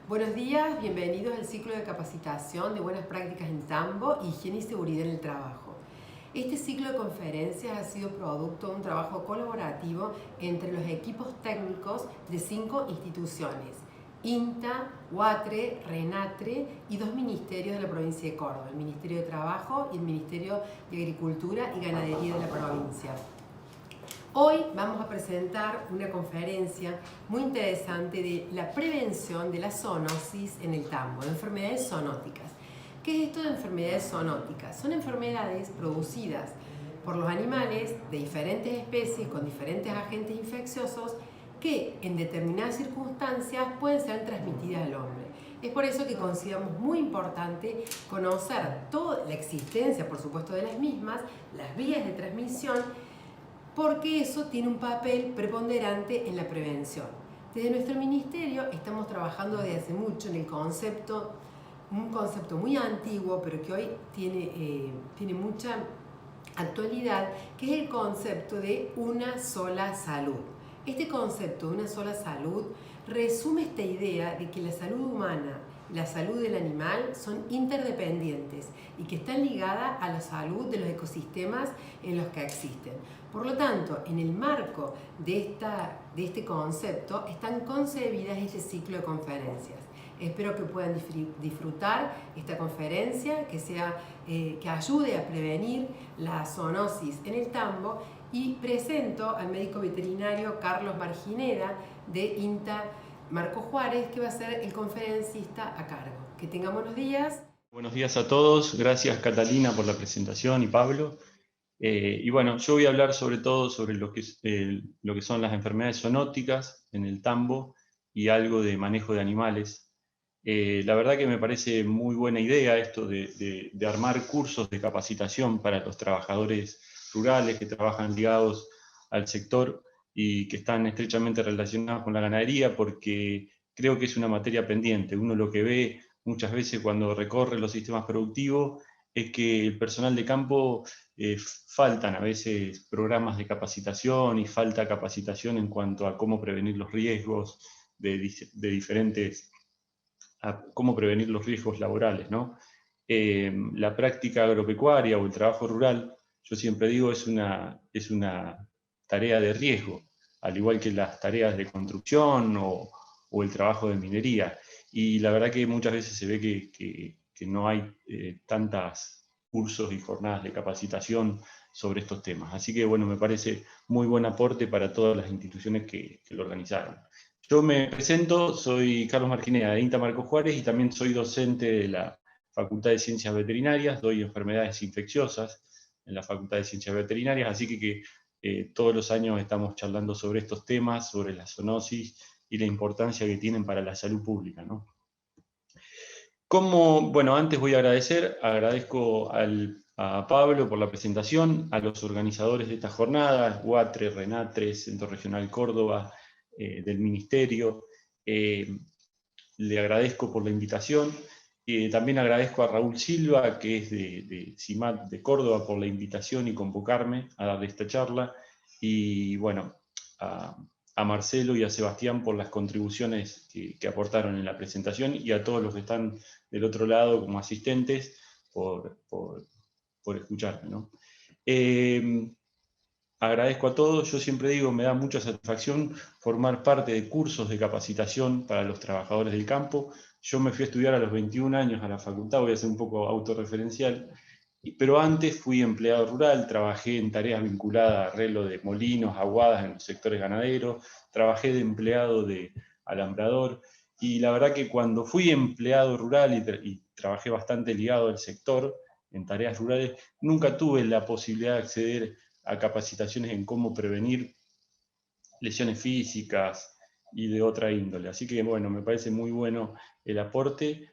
Buenos días, bienvenidos al ciclo de capacitación de buenas prácticas en tambo, higiene y seguridad en el trabajo. Este ciclo de conferencias ha sido producto de un trabajo colaborativo entre los equipos técnicos de 5 instituciones: INTA, UATRE, RENATRE y 2 ministerios de la provincia de Córdoba, el Ministerio de Trabajo y el Ministerio de Agricultura y Ganadería de la provincia. Hoy vamos a presentar una conferencia muy interesante de la prevención de la zoonosis en el tambo, de enfermedades zoonóticas. ¿Qué es esto de enfermedades zoonóticas? Son enfermedades producidas por los animales de diferentes especies con diferentes agentes infecciosos que en determinadas circunstancias pueden ser transmitidas al hombre. Es por eso que consideramos muy importante conocer toda la existencia, por supuesto, de las mismas, las vías de transmisión, porque eso tiene un papel preponderante en la prevención. Desde nuestro ministerio estamos trabajando desde hace mucho en el concepto, un concepto muy antiguo, pero que hoy tiene mucha actualidad, que es el concepto de una sola salud. Este concepto de una sola salud resume esta idea de que la salud humana y la salud del animal son interdependientes y que están ligadas a la salud de los ecosistemas en los que existen. Por lo tanto, en el marco de este concepto están concebidas este ciclo de conferencias. Espero que puedan disfrutar esta conferencia, que ayude a prevenir la zoonosis en el tambo, y presento al médico veterinario Carlos Margineda de INTA Marco Juárez, que va a ser el conferencista a cargo. Que tengan buenos días. Buenos días a todos, gracias Catalina por la presentación y Pablo. Y bueno, yo voy a hablar sobre todo sobre lo que son las enfermedades zoonóticas en el tambo y algo de manejo de animales. La verdad que me parece muy buena idea esto de armar cursos de capacitación para los trabajadores rurales que trabajan ligados al sector y que están estrechamente relacionados con la ganadería, porque creo que es una materia pendiente. Uno lo que ve muchas veces cuando recorre los sistemas productivos es que el personal de campo faltan a veces programas de capacitación y falta capacitación en cuanto a cómo prevenir los riesgos de diferentes, a cómo prevenir los riesgos laborales, ¿no? La práctica agropecuaria o el trabajo rural, yo siempre digo, es una tarea de riesgo, al igual que las tareas de construcción o el trabajo de minería. Y la verdad que muchas veces se ve que no hay tantas cursos y jornadas de capacitación sobre estos temas. Así que bueno, me parece muy buen aporte para todas las instituciones que lo organizaron. Yo me presento, soy Carlos Marginea de INTA Marco Juárez y también soy docente de la Facultad de Ciencias Veterinarias, doy enfermedades infecciosas en la Facultad de Ciencias Veterinarias, así que todos los años estamos charlando sobre estos temas, sobre la zoonosis y la importancia que tienen para la salud pública, ¿no? Bueno, antes voy a agradezco a Pablo por la presentación, a los organizadores de esta jornada, UATRE, RENATRE, Centro Regional Córdoba, del Ministerio. Le agradezco por la invitación. También agradezco a Raúl Silva, que es de CIMAT de Córdoba, por la invitación y convocarme a dar esta charla. Y bueno, a Marcelo y a Sebastián por las contribuciones que aportaron en la presentación, y a todos los que están del otro lado como asistentes por escucharme, ¿no? Agradezco a todos. Yo siempre digo, me da mucha satisfacción formar parte de cursos de capacitación para los trabajadores del campo. Yo me fui a estudiar a los 21 años a la facultad, voy a ser un poco autorreferencial, pero antes fui empleado rural, trabajé en tareas vinculadas a arreglo de molinos, aguadas en los sectores ganaderos, trabajé de empleado de alambrador, y la verdad que cuando fui empleado rural y trabajé bastante ligado al sector en tareas rurales, nunca tuve la posibilidad de acceder a capacitaciones en cómo prevenir lesiones físicas y de otra índole. Así que bueno, me parece muy bueno el aporte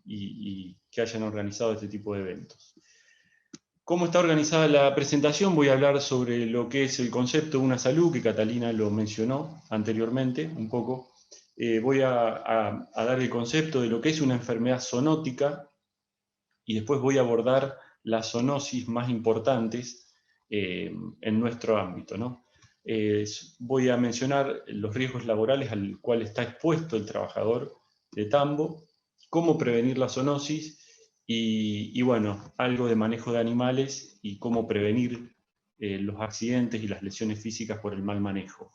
y que hayan organizado este tipo de eventos. ¿Cómo está organizada la presentación? Voy a hablar sobre lo que es el concepto de una salud, que Catalina lo mencionó anteriormente un poco. Voy a dar el concepto de lo que es una enfermedad zoonótica, y después voy a abordar las zoonosis más importantes en nuestro ámbito, ¿no? Voy a mencionar los riesgos laborales al cual está expuesto el trabajador de tambo, cómo prevenir la zoonosis y bueno, algo de manejo de animales y cómo prevenir los accidentes y las lesiones físicas por el mal manejo.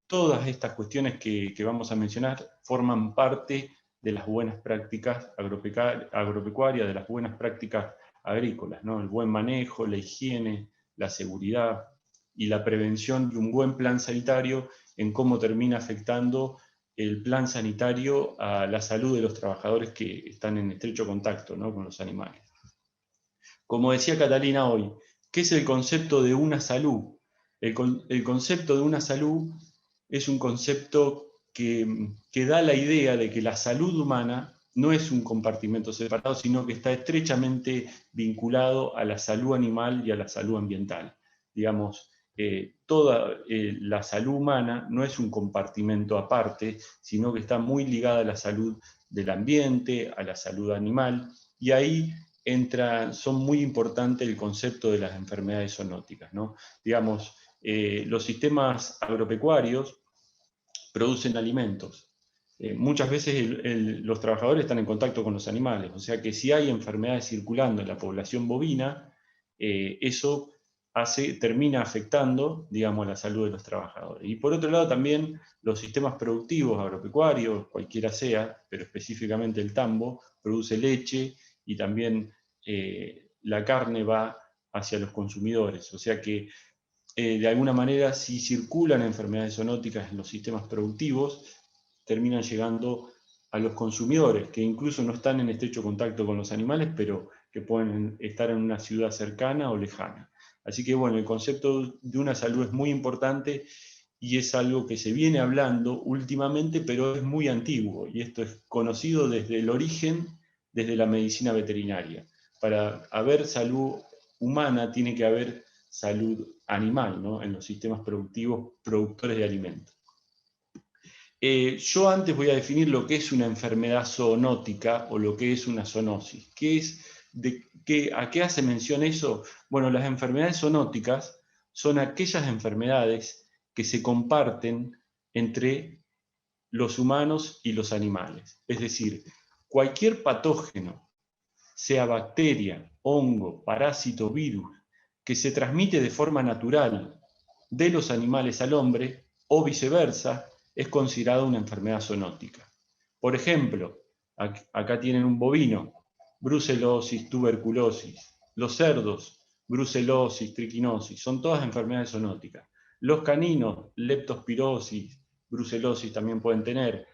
Todas estas cuestiones que vamos a mencionar forman parte de las buenas prácticas agropecuarias, de las buenas prácticas agrícolas, ¿no? El buen manejo, la higiene, la seguridad y la prevención de un buen plan sanitario en cómo termina afectando el plan sanitario a la salud de los trabajadores que están en estrecho contacto, ¿no?, con los animales. Como decía Catalina hoy, ¿qué es el concepto de una salud? El concepto de una salud es un concepto que da la idea de que la salud humana no es un compartimento separado, sino que está estrechamente vinculado a la salud animal y a la salud ambiental. Digamos, toda la salud humana no es un compartimento aparte, sino que está muy ligada a la salud del ambiente, a la salud animal, y ahí son muy importantes el concepto de las enfermedades zoonóticas, ¿no? Digamos, los sistemas agropecuarios producen alimentos. Muchas veces los trabajadores están en contacto con los animales, o sea que si hay enfermedades circulando en la población bovina, eso termina afectando, digamos, la salud de los trabajadores. Y por otro lado también los sistemas productivos agropecuarios, cualquiera sea, pero específicamente el tambo, produce leche y también la carne va hacia los consumidores, o sea que de alguna manera, si circulan enfermedades zoonóticas en los sistemas productivos, terminan llegando a los consumidores, que incluso no están en estrecho contacto con los animales, pero que pueden estar en una ciudad cercana o lejana. Así que bueno, el concepto de una salud es muy importante y es algo que se viene hablando últimamente, pero es muy antiguo, y esto es conocido desde el origen, desde la medicina veterinaria. Para haber salud humana tiene que haber salud animal, ¿no?, en los sistemas productivos productores de alimentos. Yo antes voy a definir lo que es una enfermedad zoonótica o lo que es una zoonosis. ¿A qué hace mención eso? Bueno, las enfermedades zoonóticas son aquellas enfermedades que se comparten entre los humanos y los animales. Es decir, cualquier patógeno, sea bacteria, hongo, parásito, virus, que se transmite de forma natural de los animales al hombre o viceversa, es considerado una enfermedad zoonótica. Por ejemplo, acá tienen un bovino, brucelosis, tuberculosis. Los cerdos, brucelosis, triquinosis, son todas enfermedades zoonóticas. Los caninos, leptospirosis, brucelosis también pueden tener.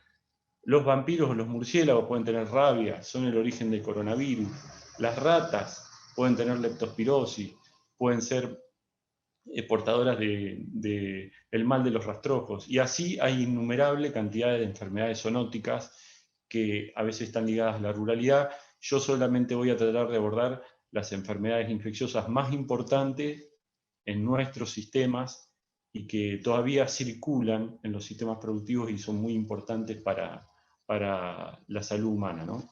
Los vampiros o los murciélagos pueden tener rabia, son el origen del coronavirus. Las ratas pueden tener leptospirosis, pueden ser portadoras del mal de los rastrojos. Y así hay innumerable cantidad de enfermedades zoonóticas que a veces están ligadas a la ruralidad. Yo solamente voy a tratar de abordar las enfermedades infecciosas más importantes en nuestros sistemas y que todavía circulan en los sistemas productivos y son muy importantes para la salud humana, ¿no?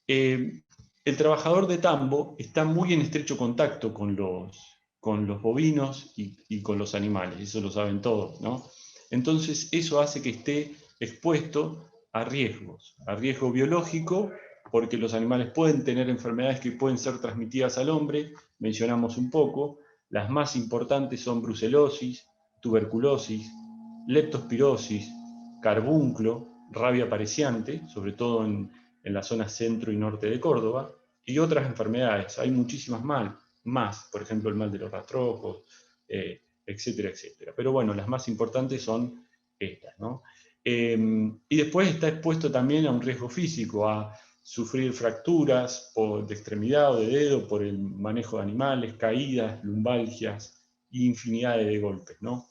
El trabajador de tambo está muy en estrecho contacto con los bovinos y con los animales, eso lo saben todos, ¿no? Entonces eso hace que esté expuesto a riesgo biológico, porque los animales pueden tener enfermedades que pueden ser transmitidas al hombre, mencionamos un poco, las más importantes son brucelosis, tuberculosis, leptospirosis, carbunclo, rabia apareciante, sobre todo en la zona centro y norte de Córdoba, y otras enfermedades. Hay muchísimas más, por ejemplo el mal de los rastrojos, etcétera, etcétera. Pero bueno, las más importantes son estas, ¿no? Y después está expuesto también a un riesgo físico, a sufrir fracturas de extremidad o de dedo por el manejo de animales, caídas, lumbalgias y infinidad de golpes, ¿no?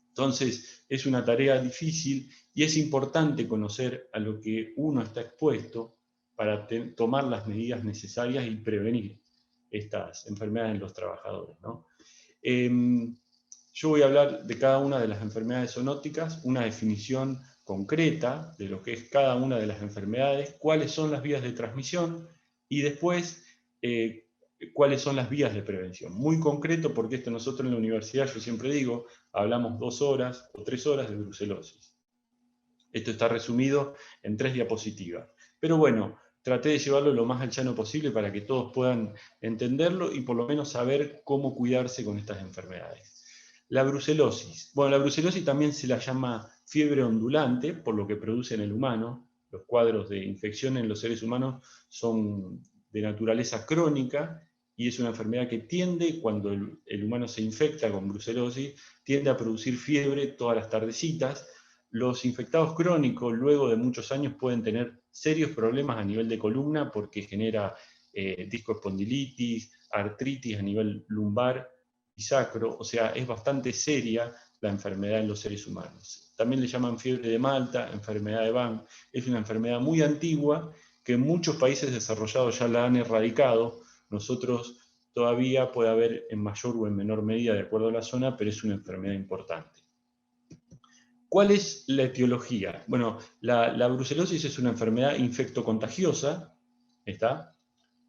Entonces, es una tarea difícil y es importante conocer a lo que uno está expuesto para tomar las medidas necesarias y prevenir estas enfermedades en los trabajadores, ¿no? Yo voy a hablar de cada una de las enfermedades zoonóticas, una definición concreta de lo que es cada una de las enfermedades, cuáles son las vías de transmisión y después cuáles son las vías de prevención. Muy concreto, porque esto nosotros en la universidad, yo siempre digo, hablamos 2 horas o 3 horas de brucelosis. Esto está resumido en 3 diapositivas. Pero bueno, traté de llevarlo lo más al llano posible para que todos puedan entenderlo y por lo menos saber cómo cuidarse con estas enfermedades. La brucelosis. Bueno, la brucelosis también se la llama fiebre ondulante, por lo que produce en el humano. Los cuadros de infección en los seres humanos son de naturaleza crónica y es una enfermedad que tiende, cuando el humano se infecta con brucelosis, tiende a producir fiebre todas las tardecitas. Los infectados crónicos, luego de muchos años, pueden tener serios problemas a nivel de columna porque genera discoespondilitis, artritis a nivel lumbar y sacro, o sea, es bastante seria la enfermedad en los seres humanos. También le llaman fiebre de Malta, enfermedad de Van. Es una enfermedad muy antigua que en muchos países desarrollados ya la han erradicado. Nosotros todavía puede haber en mayor o en menor medida, de acuerdo a la zona, pero es una enfermedad importante. ¿Cuál es la etiología? Bueno, la brucelosis es una enfermedad infectocontagiosa, ¿está?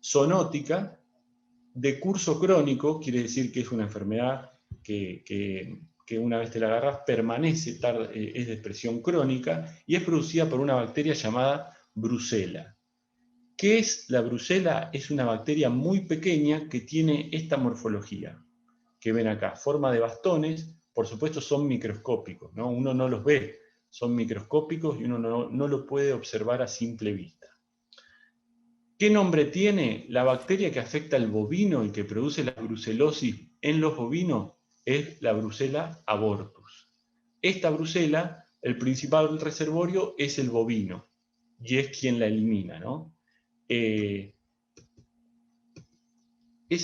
Zoonótica, de curso crónico, quiere decir que es una enfermedad que una vez te la agarras permanece, es de expresión crónica, y es producida por una bacteria llamada Brucella. ¿Qué es la Brucella? Es una bacteria muy pequeña que tiene esta morfología, que ven acá, forma de bastones. Por supuesto son microscópicos, ¿no? Uno no los ve, son microscópicos y uno no lo puede observar a simple vista. ¿Qué nombre tiene? La bacteria que afecta al bovino y que produce la brucelosis en los bovinos es la Brucella abortus. Esta Brucella, el principal reservorio es el bovino y es quien la elimina, ¿no? Esa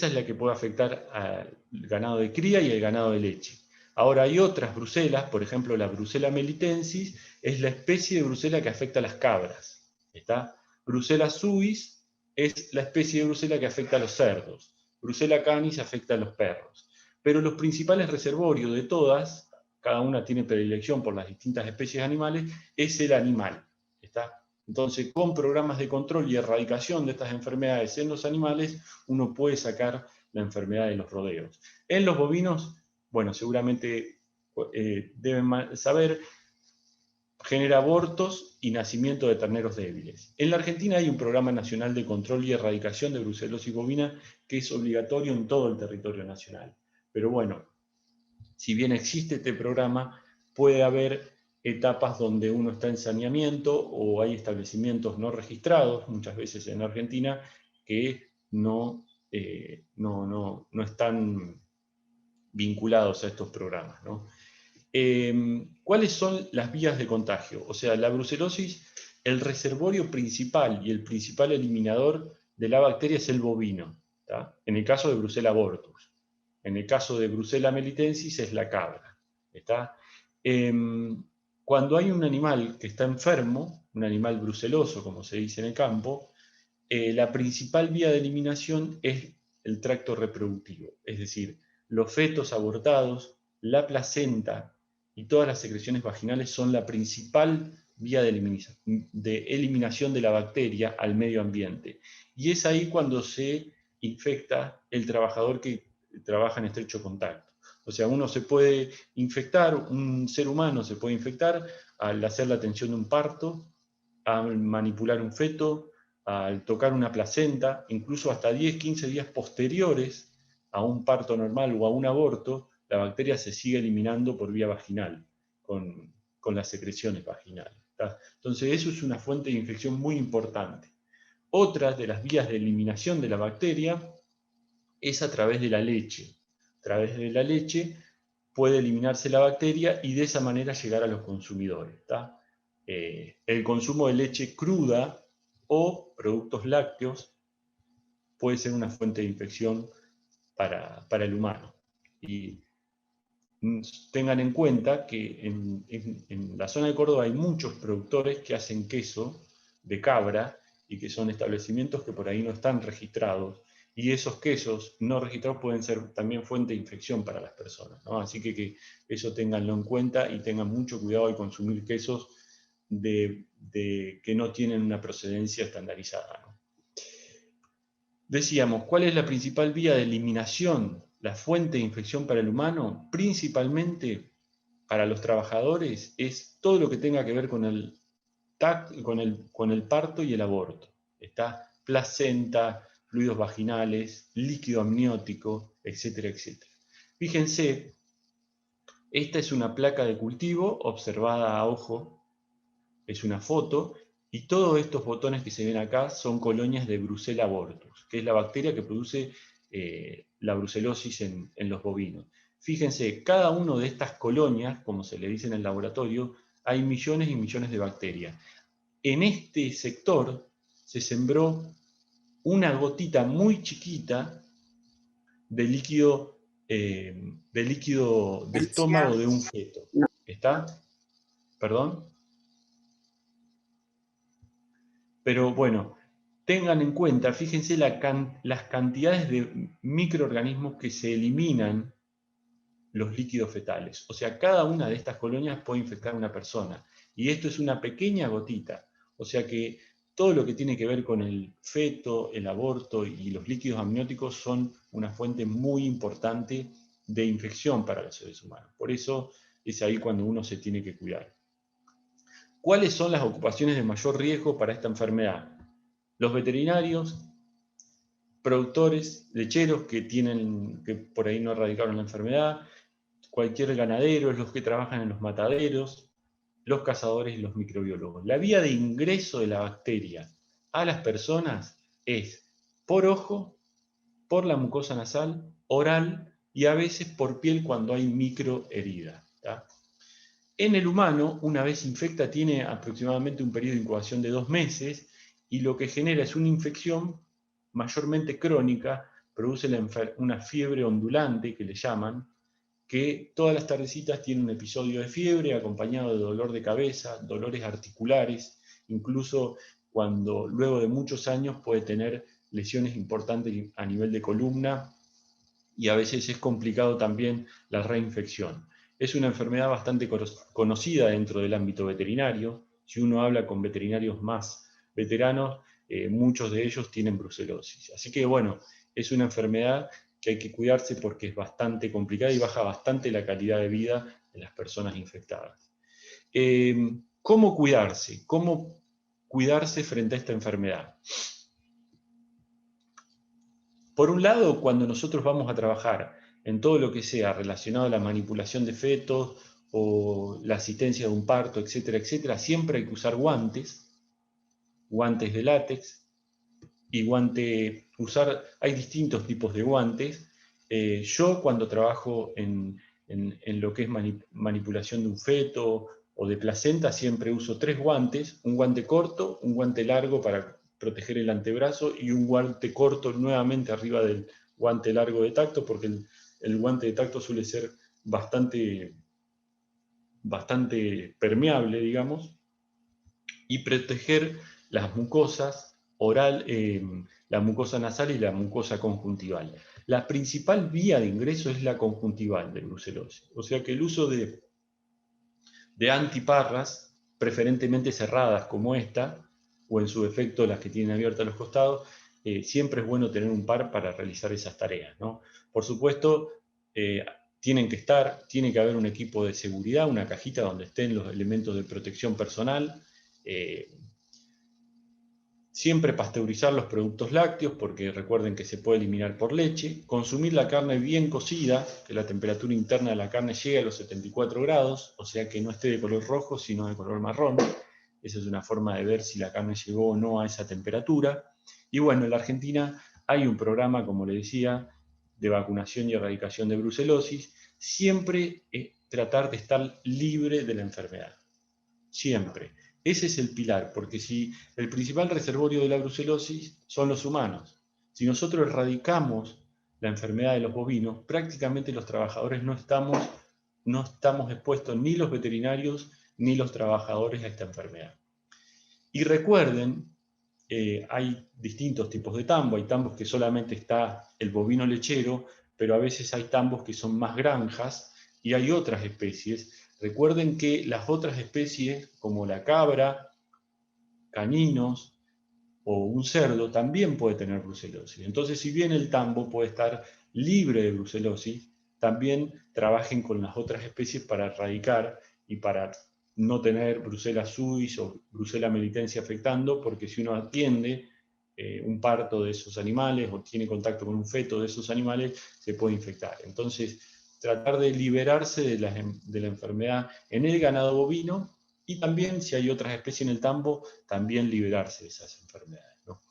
es la que puede afectar al ganado de cría y al ganado de leche. Ahora hay otras brucelas, por ejemplo la Brucella melitensis, es la especie de brucela que afecta a las cabras. ¿Está? Brucella suis es la especie de brucela que afecta a los cerdos. Brucella canis afecta a los perros. Pero los principales reservorios de todas, cada una tiene predilección por las distintas especies animales, es el animal. ¿Está? Entonces, con programas de control y erradicación de estas enfermedades en los animales, uno puede sacar la enfermedad de los rodeos. En los bovinos, bueno, seguramente deben saber, genera abortos y nacimiento de terneros débiles. En la Argentina hay un programa nacional de control y erradicación de brucelosis bovina que es obligatorio en todo el territorio nacional. Pero bueno, si bien existe este programa, puede haber etapas donde uno está en saneamiento o hay establecimientos no registrados, muchas veces en Argentina, que no están vinculados a estos programas, ¿no? ¿Cuáles son las vías de contagio? O sea, la brucelosis, el reservorio principal y el principal eliminador de la bacteria es el bovino, ¿tá? En el caso de Brucella abortus. En el caso de Brucella melitensis es la cabra, ¿está? Cuando hay un animal que está enfermo, un animal bruceloso, como se dice en el campo, la principal vía de eliminación es el tracto reproductivo, es decir, los fetos abortados, la placenta y todas las secreciones vaginales son la principal vía de eliminación de la bacteria al medio ambiente. Y es ahí cuando se infecta el trabajador que trabaja en estrecho contacto. O sea, uno se puede infectar, un ser humano se puede infectar al hacer la atención de un parto, al manipular un feto, al tocar una placenta, incluso hasta 10, 15 días posteriores a un parto normal o a un aborto, la bacteria se sigue eliminando por vía vaginal, con las secreciones vaginales. ¿Tá? Entonces eso es una fuente de infección muy importante. Otra de las vías de eliminación de la bacteria es a través de la leche. A través de la leche puede eliminarse la bacteria y de esa manera llegar a los consumidores. ¿Tá? El consumo de leche cruda o productos lácteos puede ser una fuente de infección para el humano. Y tengan en cuenta que en la zona de Córdoba hay muchos productores que hacen queso de cabra y que son establecimientos que por ahí no están registrados. Y esos quesos no registrados pueden ser también fuente de infección para las personas, ¿no? Así que eso ténganlo en cuenta y tengan mucho cuidado al consumir quesos que no tienen una procedencia estandarizada, ¿no? decíamos, ¿cuál es la principal vía de eliminación, la fuente de infección para el humano? Principalmente para los trabajadores es todo lo que tenga que ver con el parto y el aborto. Está placenta, fluidos vaginales, líquido amniótico, etcétera, etcétera. Fíjense, esta es una placa de cultivo observada a ojo, es una foto, y todos estos botones que se ven acá son colonias de Brucella abortus, que es la bacteria que produce la brucelosis en los bovinos. Fíjense, cada una de estas colonias, como se le dice en el laboratorio, hay millones y millones de bacterias. En este sector se sembró una gotita muy chiquita de líquido de estómago de un feto. No. ¿Está? ¿Perdón? Pero bueno, tengan en cuenta, fíjense las cantidades de microorganismos que se eliminan los líquidos fetales. O sea, cada una de estas colonias puede infectar a una persona. Y esto es una pequeña gotita. O sea que todo lo que tiene que ver con el feto, el aborto y los líquidos amnióticos son una fuente muy importante de infección para los seres humanos. Por eso es ahí cuando uno se tiene que cuidar. ¿Cuáles son las ocupaciones de mayor riesgo para esta enfermedad? Los veterinarios, productores, lecheros que por ahí no erradicaron la enfermedad, cualquier ganadero, los que trabajan en los mataderos, los cazadores y los microbiólogos. La vía de ingreso de la bacteria a las personas es por ojo, por la mucosa nasal, oral y a veces por piel cuando hay microherida. En el humano, una vez infecta, tiene aproximadamente un periodo de incubación de 2 meses y lo que genera es una infección mayormente crónica, produce una fiebre ondulante que le llaman, que todas las tardecitas tiene un episodio de fiebre acompañado de dolor de cabeza, dolores articulares, incluso cuando luego de muchos años puede tener lesiones importantes a nivel de columna y a veces es complicado también la reinfección. Es una enfermedad bastante conocida dentro del ámbito veterinario. Si uno habla con veterinarios más veteranos, muchos de ellos tienen brucelosis. Así que bueno, es una enfermedad que hay que cuidarse porque es bastante complicada y baja bastante la calidad de vida de las personas infectadas. ¿Cómo cuidarse? ¿Cómo cuidarse frente a esta enfermedad? Por un lado, cuando nosotros vamos a trabajar en todo lo que sea relacionado a la manipulación de fetos o la asistencia de un parto, etcétera, etcétera, siempre hay que usar guantes de látex y hay distintos tipos de guantes. Yo cuando trabajo en lo que es manipulación de un feto o de placenta, siempre uso 3 guantes, un guante corto, un guante largo para proteger el antebrazo y un guante corto nuevamente arriba del guante largo de tacto, porque el guante de tacto suele ser bastante permeable, digamos, y proteger las mucosas la mucosa nasal y la mucosa conjuntival. La principal vía de ingreso es la conjuntival de brucelosis, o sea que el uso de antiparras, preferentemente cerradas como esta, o en su defecto las que tienen abiertas los costados, siempre es bueno tener un par para realizar esas tareas, ¿no? Por supuesto, tiene que haber un equipo de seguridad, una cajita donde estén los elementos de protección personal, siempre pasteurizar los productos lácteos, porque recuerden que se puede eliminar por leche. Consumir la carne bien cocida, que la temperatura interna de la carne llegue a los 74 grados, o sea que no esté de color rojo, sino de color marrón. Esa es una forma de ver si la carne llegó o no a esa temperatura. Y bueno, en la Argentina hay un programa, como le decía, de vacunación y erradicación de brucelosis. Siempre tratar de estar libre de la enfermedad. Siempre. Ese es el pilar, porque si el principal reservorio de la brucelosis son los humanos, si nosotros erradicamos la enfermedad de los bovinos, prácticamente los trabajadores no estamos expuestos, ni los veterinarios ni los trabajadores, a esta enfermedad. Y recuerden, hay distintos tipos de tambo, hay tambos que solamente está el bovino lechero, pero a veces hay tambos que son más granjas y hay otras especies. Recuerden que las otras especies, como la cabra, caninos, o un cerdo también puede tener brucelosis. Entonces, si bien el tambo puede estar libre de brucelosis, también trabajen con las otras especies para erradicar y para no tener Brucella suis o Brucella melitense afectando, porque si uno atiende un parto de esos animales o tiene contacto con un feto de esos animales, se puede infectar. Entonces, tratar de liberarse de la enfermedad en el ganado bovino y también, si hay otras especies en el tambo, también liberarse de esas enfermedades, ¿no?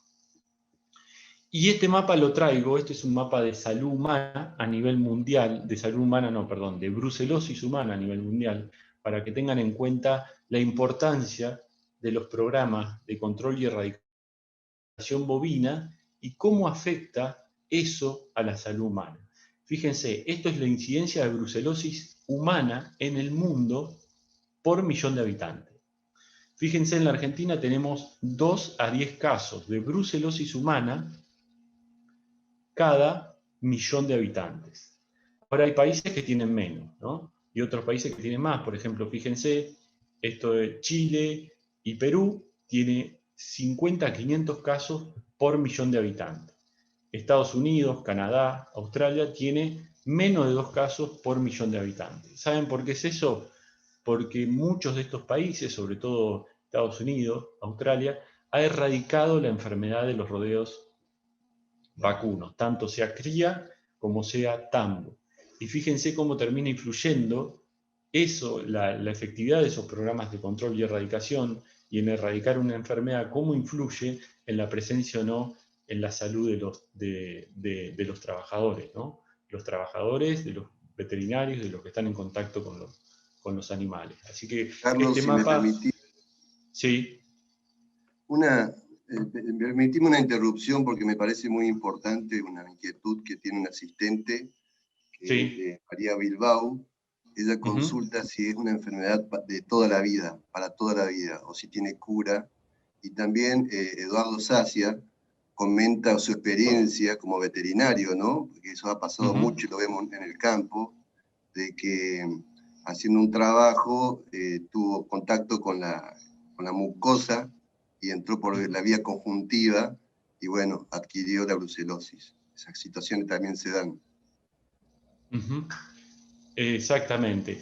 Y este mapa lo traigo, este es un mapa de salud humana a nivel mundial, de salud humana, no, perdón, de brucelosis humana a nivel mundial, para que tengan en cuenta la importancia de los programas de control y erradicación bovina y cómo afecta eso a la salud humana. Fíjense, esto es la incidencia de brucelosis humana en el mundo por millón de habitantes. Fíjense, en la Argentina tenemos 2 a 10 casos de brucelosis humana cada millón de habitantes. Ahora hay países que tienen menos, ¿no? Y otros países que tienen más. Por ejemplo, fíjense, esto de Chile y Perú tiene 50 a 500 casos por millón de habitantes. Estados Unidos, Canadá, Australia tiene menos de 2 casos por millón de habitantes. ¿Saben por qué es eso? Porque muchos de estos países, sobre todo Estados Unidos, Australia, ha erradicado la enfermedad de los rodeos vacunos, tanto sea cría como sea tambo. Y fíjense cómo termina influyendo eso, la efectividad de esos programas de control y erradicación, y en erradicar una enfermedad, cómo influye en la presencia o no en la salud de los trabajadores, ¿no? Los trabajadores, de los veterinarios, de los que están en contacto con los animales. Así que Carlos, este si me mapa... permitís Sí. permitime una interrupción porque me parece muy importante una inquietud que tiene un asistente, que Sí. es de María Bilbao. Ella consulta si es una enfermedad de toda la vida, para toda la vida, o si tiene cura. Y también Eduardo Sacia comenta su experiencia como veterinario, ¿no? Porque eso ha pasado mucho y lo vemos en el campo, de que haciendo un trabajo tuvo contacto con la mucosa y entró por la vía conjuntiva y bueno, adquirió la brucelosis. Esas situaciones también se dan. Exactamente.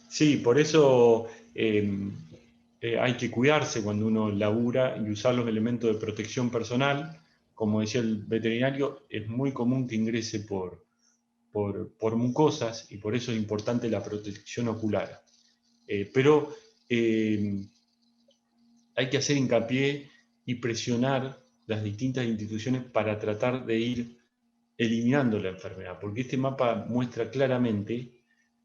Sí, por eso hay que cuidarse cuando uno labura y usar los elementos de protección personal. Como decía el veterinario, es muy común que ingrese por mucosas y por eso es importante la protección ocular. Pero hay que hacer hincapié y presionar las distintas instituciones para tratar de ir eliminando la enfermedad, porque este mapa muestra claramente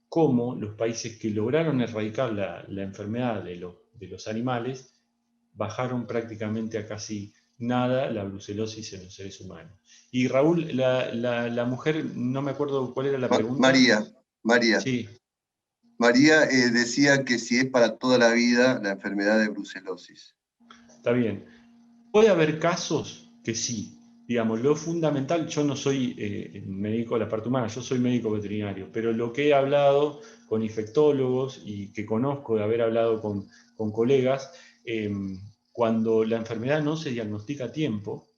cómo los países que lograron erradicar la enfermedad de los animales bajaron prácticamente a casi nada la brucelosis en los seres humanos. Y Raúl, la mujer, no me acuerdo cuál era la pregunta. María. Sí. María decía que si es para toda la vida la enfermedad de brucelosis. Está bien. Puede haber casos que sí. Digamos, lo fundamental, yo no soy médico de la parte humana, yo soy médico veterinario, pero lo que he hablado con infectólogos y que conozco de haber hablado con colegas, cuando la enfermedad no se diagnostica a tiempo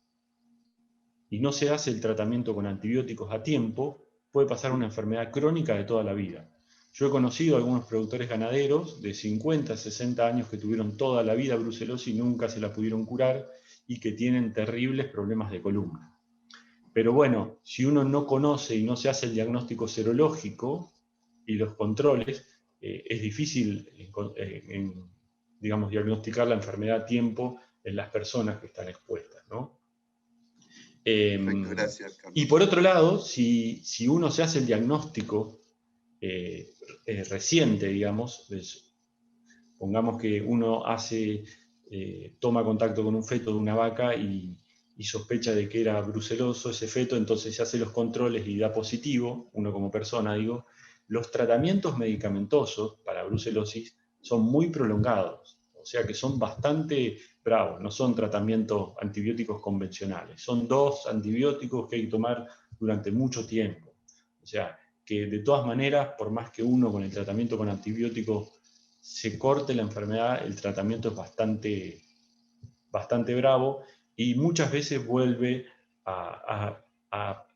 y no se hace el tratamiento con antibióticos a tiempo, puede pasar una enfermedad crónica de toda la vida. Yo he conocido a algunos productores ganaderos de 50, 60 años que tuvieron toda la vida brucelosis y nunca se la pudieron curar y que tienen terribles problemas de columna. Pero bueno, si uno no conoce y no se hace el diagnóstico serológico y los controles, es difícil digamos, diagnosticar la enfermedad a tiempo en las personas que están expuestas, ¿no? Perfecto, gracias, Carlos. Y por otro lado, si uno se hace el diagnóstico reciente, digamos, pongamos que uno toma contacto con un feto de una vaca y sospecha de que era bruceloso ese feto, entonces se hace los controles y da positivo, uno como persona, digo, los tratamientos medicamentosos para brucelosis son muy prolongados, o sea que son bastante bravos, no son tratamientos antibióticos convencionales, son 2 antibióticos que hay que tomar durante mucho tiempo. O sea, que de todas maneras, por más que uno con el tratamiento con antibióticos se corte la enfermedad, el tratamiento es bastante bravo y muchas veces vuelve a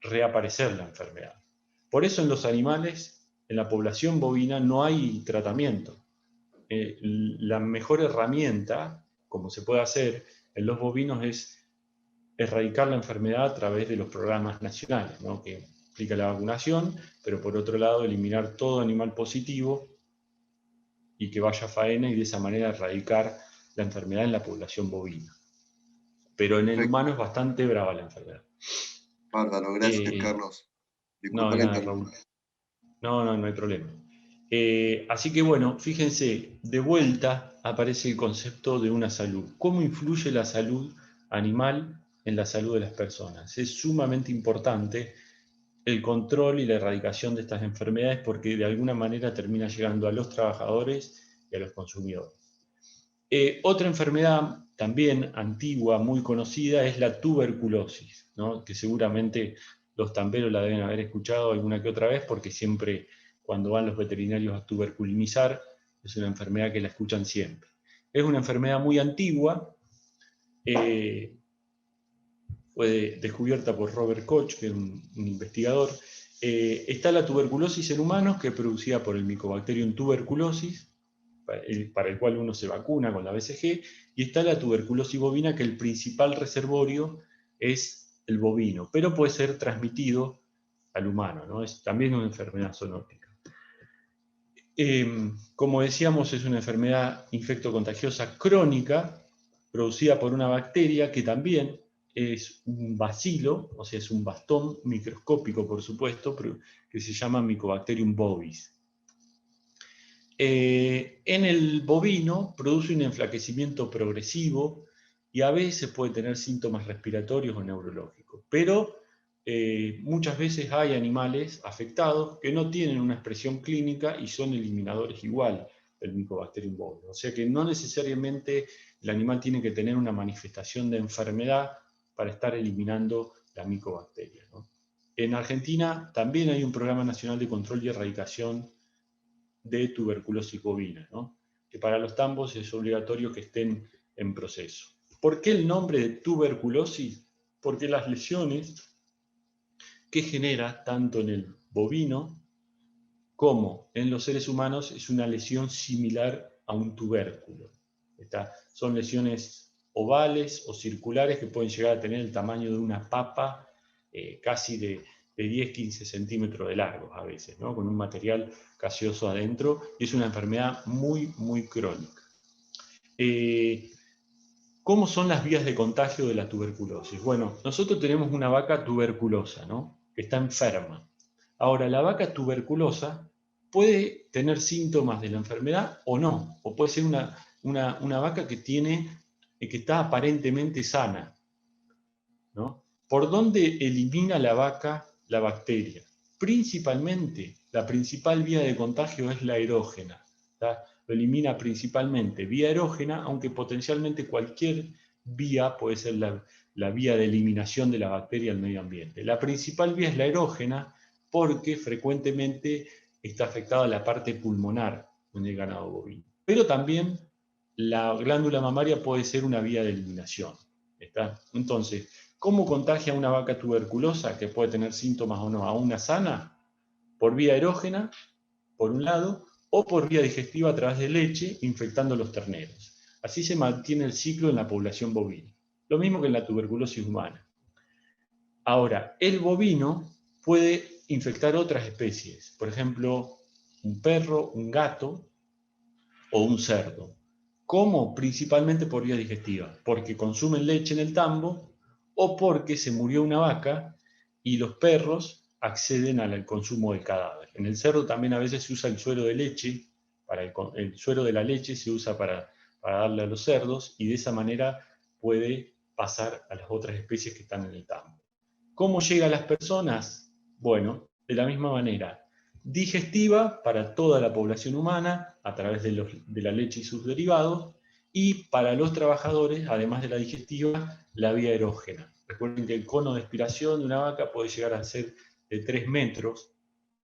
reaparecer la enfermedad. Por eso en los animales, en la población bovina, no hay tratamiento. La mejor herramienta, como se puede hacer en los bovinos, es erradicar la enfermedad a través de los programas nacionales, ¿no? Que implica la vacunación, pero por otro lado eliminar todo animal positivo y que vaya a faena y de esa manera erradicar la enfermedad en la población bovina. Pero en el humano es bastante brava la enfermedad. Bárbaro, gracias Carlos. No, Disculpa de la nada, interrupción. Raúl. No hay problema. Así que bueno, fíjense, de vuelta aparece el concepto de una salud. ¿Cómo influye la salud animal en la salud de las personas? Es sumamente importante el control y la erradicación de estas enfermedades porque de alguna manera termina llegando a los trabajadores y a los consumidores. Otra enfermedad también antigua, muy conocida, es la tuberculosis, ¿no? Que seguramente los tamberos la deben haber escuchado alguna que otra vez porque siempre cuando van los veterinarios a tuberculinizar es una enfermedad que la escuchan siempre. Es una enfermedad muy antigua, fue descubierta por Robert Koch, que es un investigador. Está la tuberculosis en humanos, que es producida por el Mycobacterium tuberculosis, para el cual uno se vacuna con la BCG, y está la tuberculosis bovina, que el principal reservorio es el bovino, pero puede ser transmitido al humano, ¿no? Es también una enfermedad zoonótica. Como decíamos, es una enfermedad infectocontagiosa crónica, producida por una bacteria que también es un bacilo, o sea, es un bastón microscópico, por supuesto, pero que se llama Mycobacterium bovis. En el bovino produce un enflaquecimiento progresivo y a veces puede tener síntomas respiratorios o neurológicos, pero muchas veces hay animales afectados que no tienen una expresión clínica y son eliminadores igual del Mycobacterium bovis. O sea que no necesariamente el animal tiene que tener una manifestación de enfermedad para estar eliminando la micobacteria, ¿no? En Argentina también hay un programa nacional de control y erradicación de tuberculosis bovina, ¿no? Que para los tambos es obligatorio que estén en proceso. ¿Por qué el nombre de tuberculosis? Porque las lesiones que genera tanto en el bovino como en los seres humanos es una lesión similar a un tubérculo. Son lesiones ovales o circulares que pueden llegar a tener el tamaño de una papa, casi de 10-15 centímetros de largo a veces, ¿no? Con un material gaseoso adentro, y es una enfermedad muy, muy crónica. ¿Cómo son las vías de contagio de la tuberculosis? Bueno, nosotros tenemos una vaca tuberculosa, ¿no? Que está enferma. Ahora, la vaca tuberculosa puede tener síntomas de la enfermedad o no, o puede ser una vaca que está aparentemente sana, ¿no? ¿Por dónde elimina la vaca la bacteria? Principalmente, la principal vía de contagio es la erógena, ¿tá? Lo elimina principalmente vía erógena, aunque potencialmente cualquier vía puede ser la vía de eliminación de la bacteria al medio ambiente. La principal vía es la erógena porque frecuentemente está afectada la parte pulmonar en el ganado bovino. Pero también la glándula mamaria puede ser una vía de eliminación, ¿está? Entonces, ¿cómo contagia una vaca tuberculosa, que puede tener síntomas o no, a una sana? Por vía erógena, por un lado, o por vía digestiva a través de leche, infectando los terneros. Así se mantiene el ciclo en la población bovina. Lo mismo que en la tuberculosis humana. Ahora, el bovino puede infectar otras especies, por ejemplo, un perro, un gato o un cerdo. ¿Cómo? Principalmente por vía digestiva, porque consumen leche en el tambo o porque se murió una vaca y los perros acceden al consumo del cadáver. En el cerdo también a veces se usa el suero de leche, el suero de la leche se usa para darle a los cerdos y de esa manera puede pasar a las otras especies que están en el tambo. ¿Cómo llega a las personas? Bueno, de la misma manera, digestiva para toda la población humana a través de la leche y sus derivados, y para los trabajadores, además de la digestiva, la vía erógena. Recuerden que el cono de expiración de una vaca puede llegar a ser de 3 metros,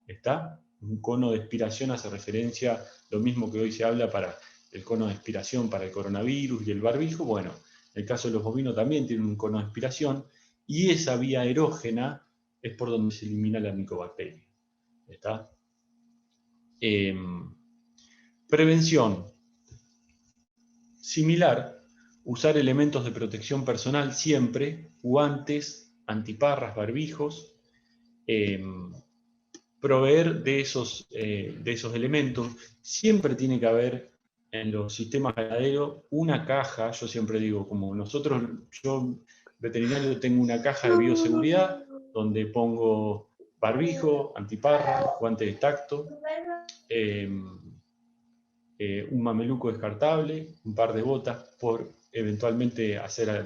¿está? Un cono de expiración hace referencia a lo mismo que hoy se habla para el cono de expiración para el coronavirus y el barbijo. Bueno, En el caso de los bovinos también tienen un cono de expiración, y esa vía erógena es por donde se elimina la micobacteria. ¿Está? Prevención. Similar, usar elementos de protección personal siempre, guantes, antiparras, barbijos, proveer de esos elementos. Siempre tiene que haber en los sistemas ganaderos una caja, yo siempre digo, como nosotros, yo veterinario tengo una caja de bioseguridad donde pongo barbijo, antiparra, guantes de tacto, un mameluco descartable, un par de botas por eventualmente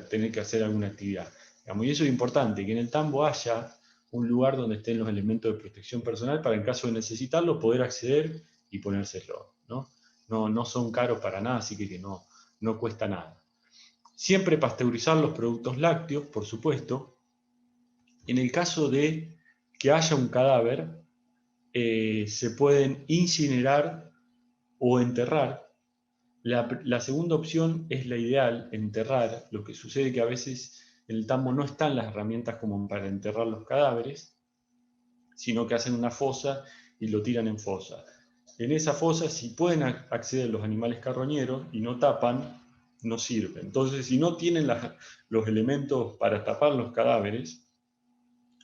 tener que hacer alguna actividad. Digamos, y eso es importante, que en el tambo haya un lugar donde estén los elementos de protección personal para en caso de necesitarlo poder acceder y ponérselo, ¿no? No son caros para nada, así que no cuesta nada. Siempre pasteurizar los productos lácteos, por supuesto. En el caso de que haya un cadáver, se pueden incinerar o enterrar. La segunda opción es la ideal, enterrar. Lo que sucede que a veces en el tambo no están las herramientas como para enterrar los cadáveres, sino que hacen una fosa y lo tiran en fosa. En esa fosa, si pueden acceder los animales carroñeros y no tapan, no sirve. Entonces, si no tienen los elementos para tapar los cadáveres,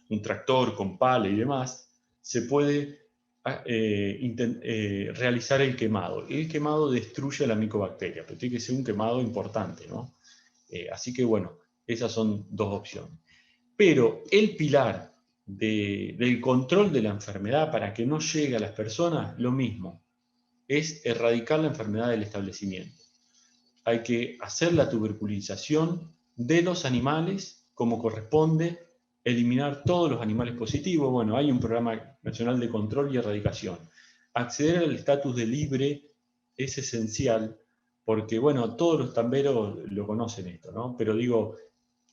un tractor con pala y demás, se puede realizar el quemado. El quemado destruye la micobacteria, pero tiene que ser un quemado importante, ¿no? Así que bueno, esas son dos opciones. Pero el pilar del control de la enfermedad para que no llegue a las personas, lo mismo, es erradicar la enfermedad del establecimiento. Hay que hacer la tuberculización de los animales como corresponde, eliminar todos los animales positivos. Bueno, hay un programa nacional de control y erradicación. Acceder al estatus de libre es esencial porque, bueno, todos los tamberos lo conocen esto, ¿no? Pero digo,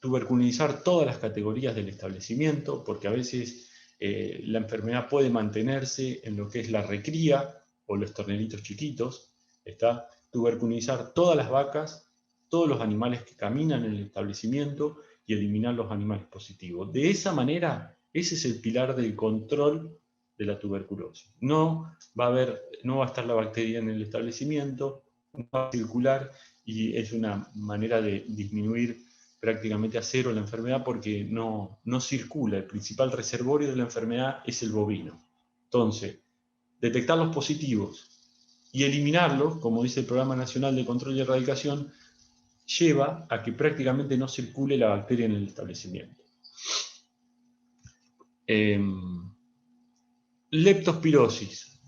tuberculizar todas las categorías del establecimiento, porque a veces la enfermedad puede mantenerse en lo que es la recría o los terneritos chiquitos, ¿está? Tuberculizar todas las vacas, todos los animales que caminan en el establecimiento y eliminar los animales positivos. De esa manera, ese es el pilar del control de la tuberculosis. No va a estar la bacteria en el establecimiento, no va a circular y es una manera de disminuir prácticamente a cero la enfermedad porque no circula. El principal reservorio de la enfermedad es el bovino. Entonces, detectar los positivos y eliminarlos, como dice el Programa Nacional de Control y Erradicación, lleva a que prácticamente no circule la bacteria en el establecimiento. Leptospirosis.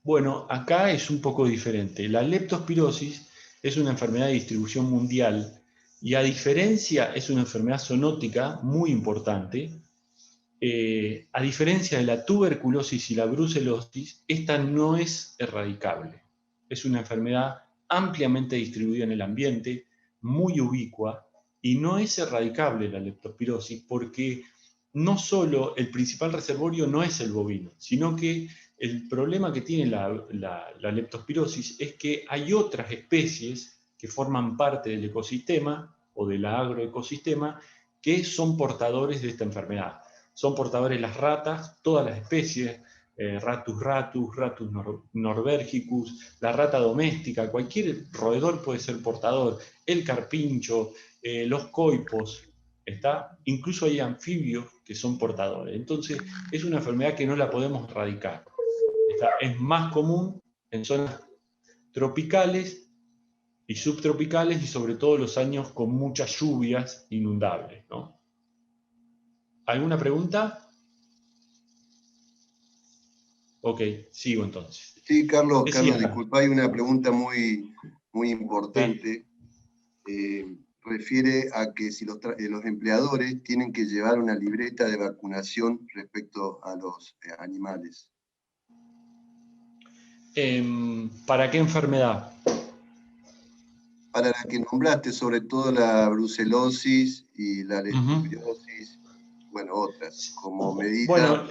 Bueno, acá es un poco diferente. La leptospirosis es una enfermedad de distribución mundial y a diferencia, es una enfermedad zoonótica muy importante. A diferencia de la tuberculosis y la brucelosis, esta no es erradicable. Es una enfermedad ampliamente distribuida en el ambiente, muy ubicua, y no es erradicable la leptospirosis porque no solo el principal reservorio no es el bovino, sino que el problema que tiene la leptospirosis es que hay otras especies que forman parte del ecosistema o del agroecosistema que son portadores de esta enfermedad. Son portadores las ratas, todas las especies, Ratus ratus, Ratus norbergicus, la rata doméstica, cualquier roedor puede ser portador, el carpincho, los coipos, ¿está? Incluso hay anfibios que son portadores. Entonces, es una enfermedad que no la podemos erradicar. ¿Está? Es más común en zonas tropicales y subtropicales y sobre todo los años con muchas lluvias inundables, ¿no? ¿Alguna pregunta? Ok, sigo entonces. Sí, Carlos, Decía, disculpa, hay una pregunta muy importante. Refiere a que si los empleadores tienen que llevar una libreta de vacunación respecto a los animales. ¿Para qué enfermedad? Para la que nombraste, sobre todo la brucelosis y la leptospirosis, bueno, otras, como medida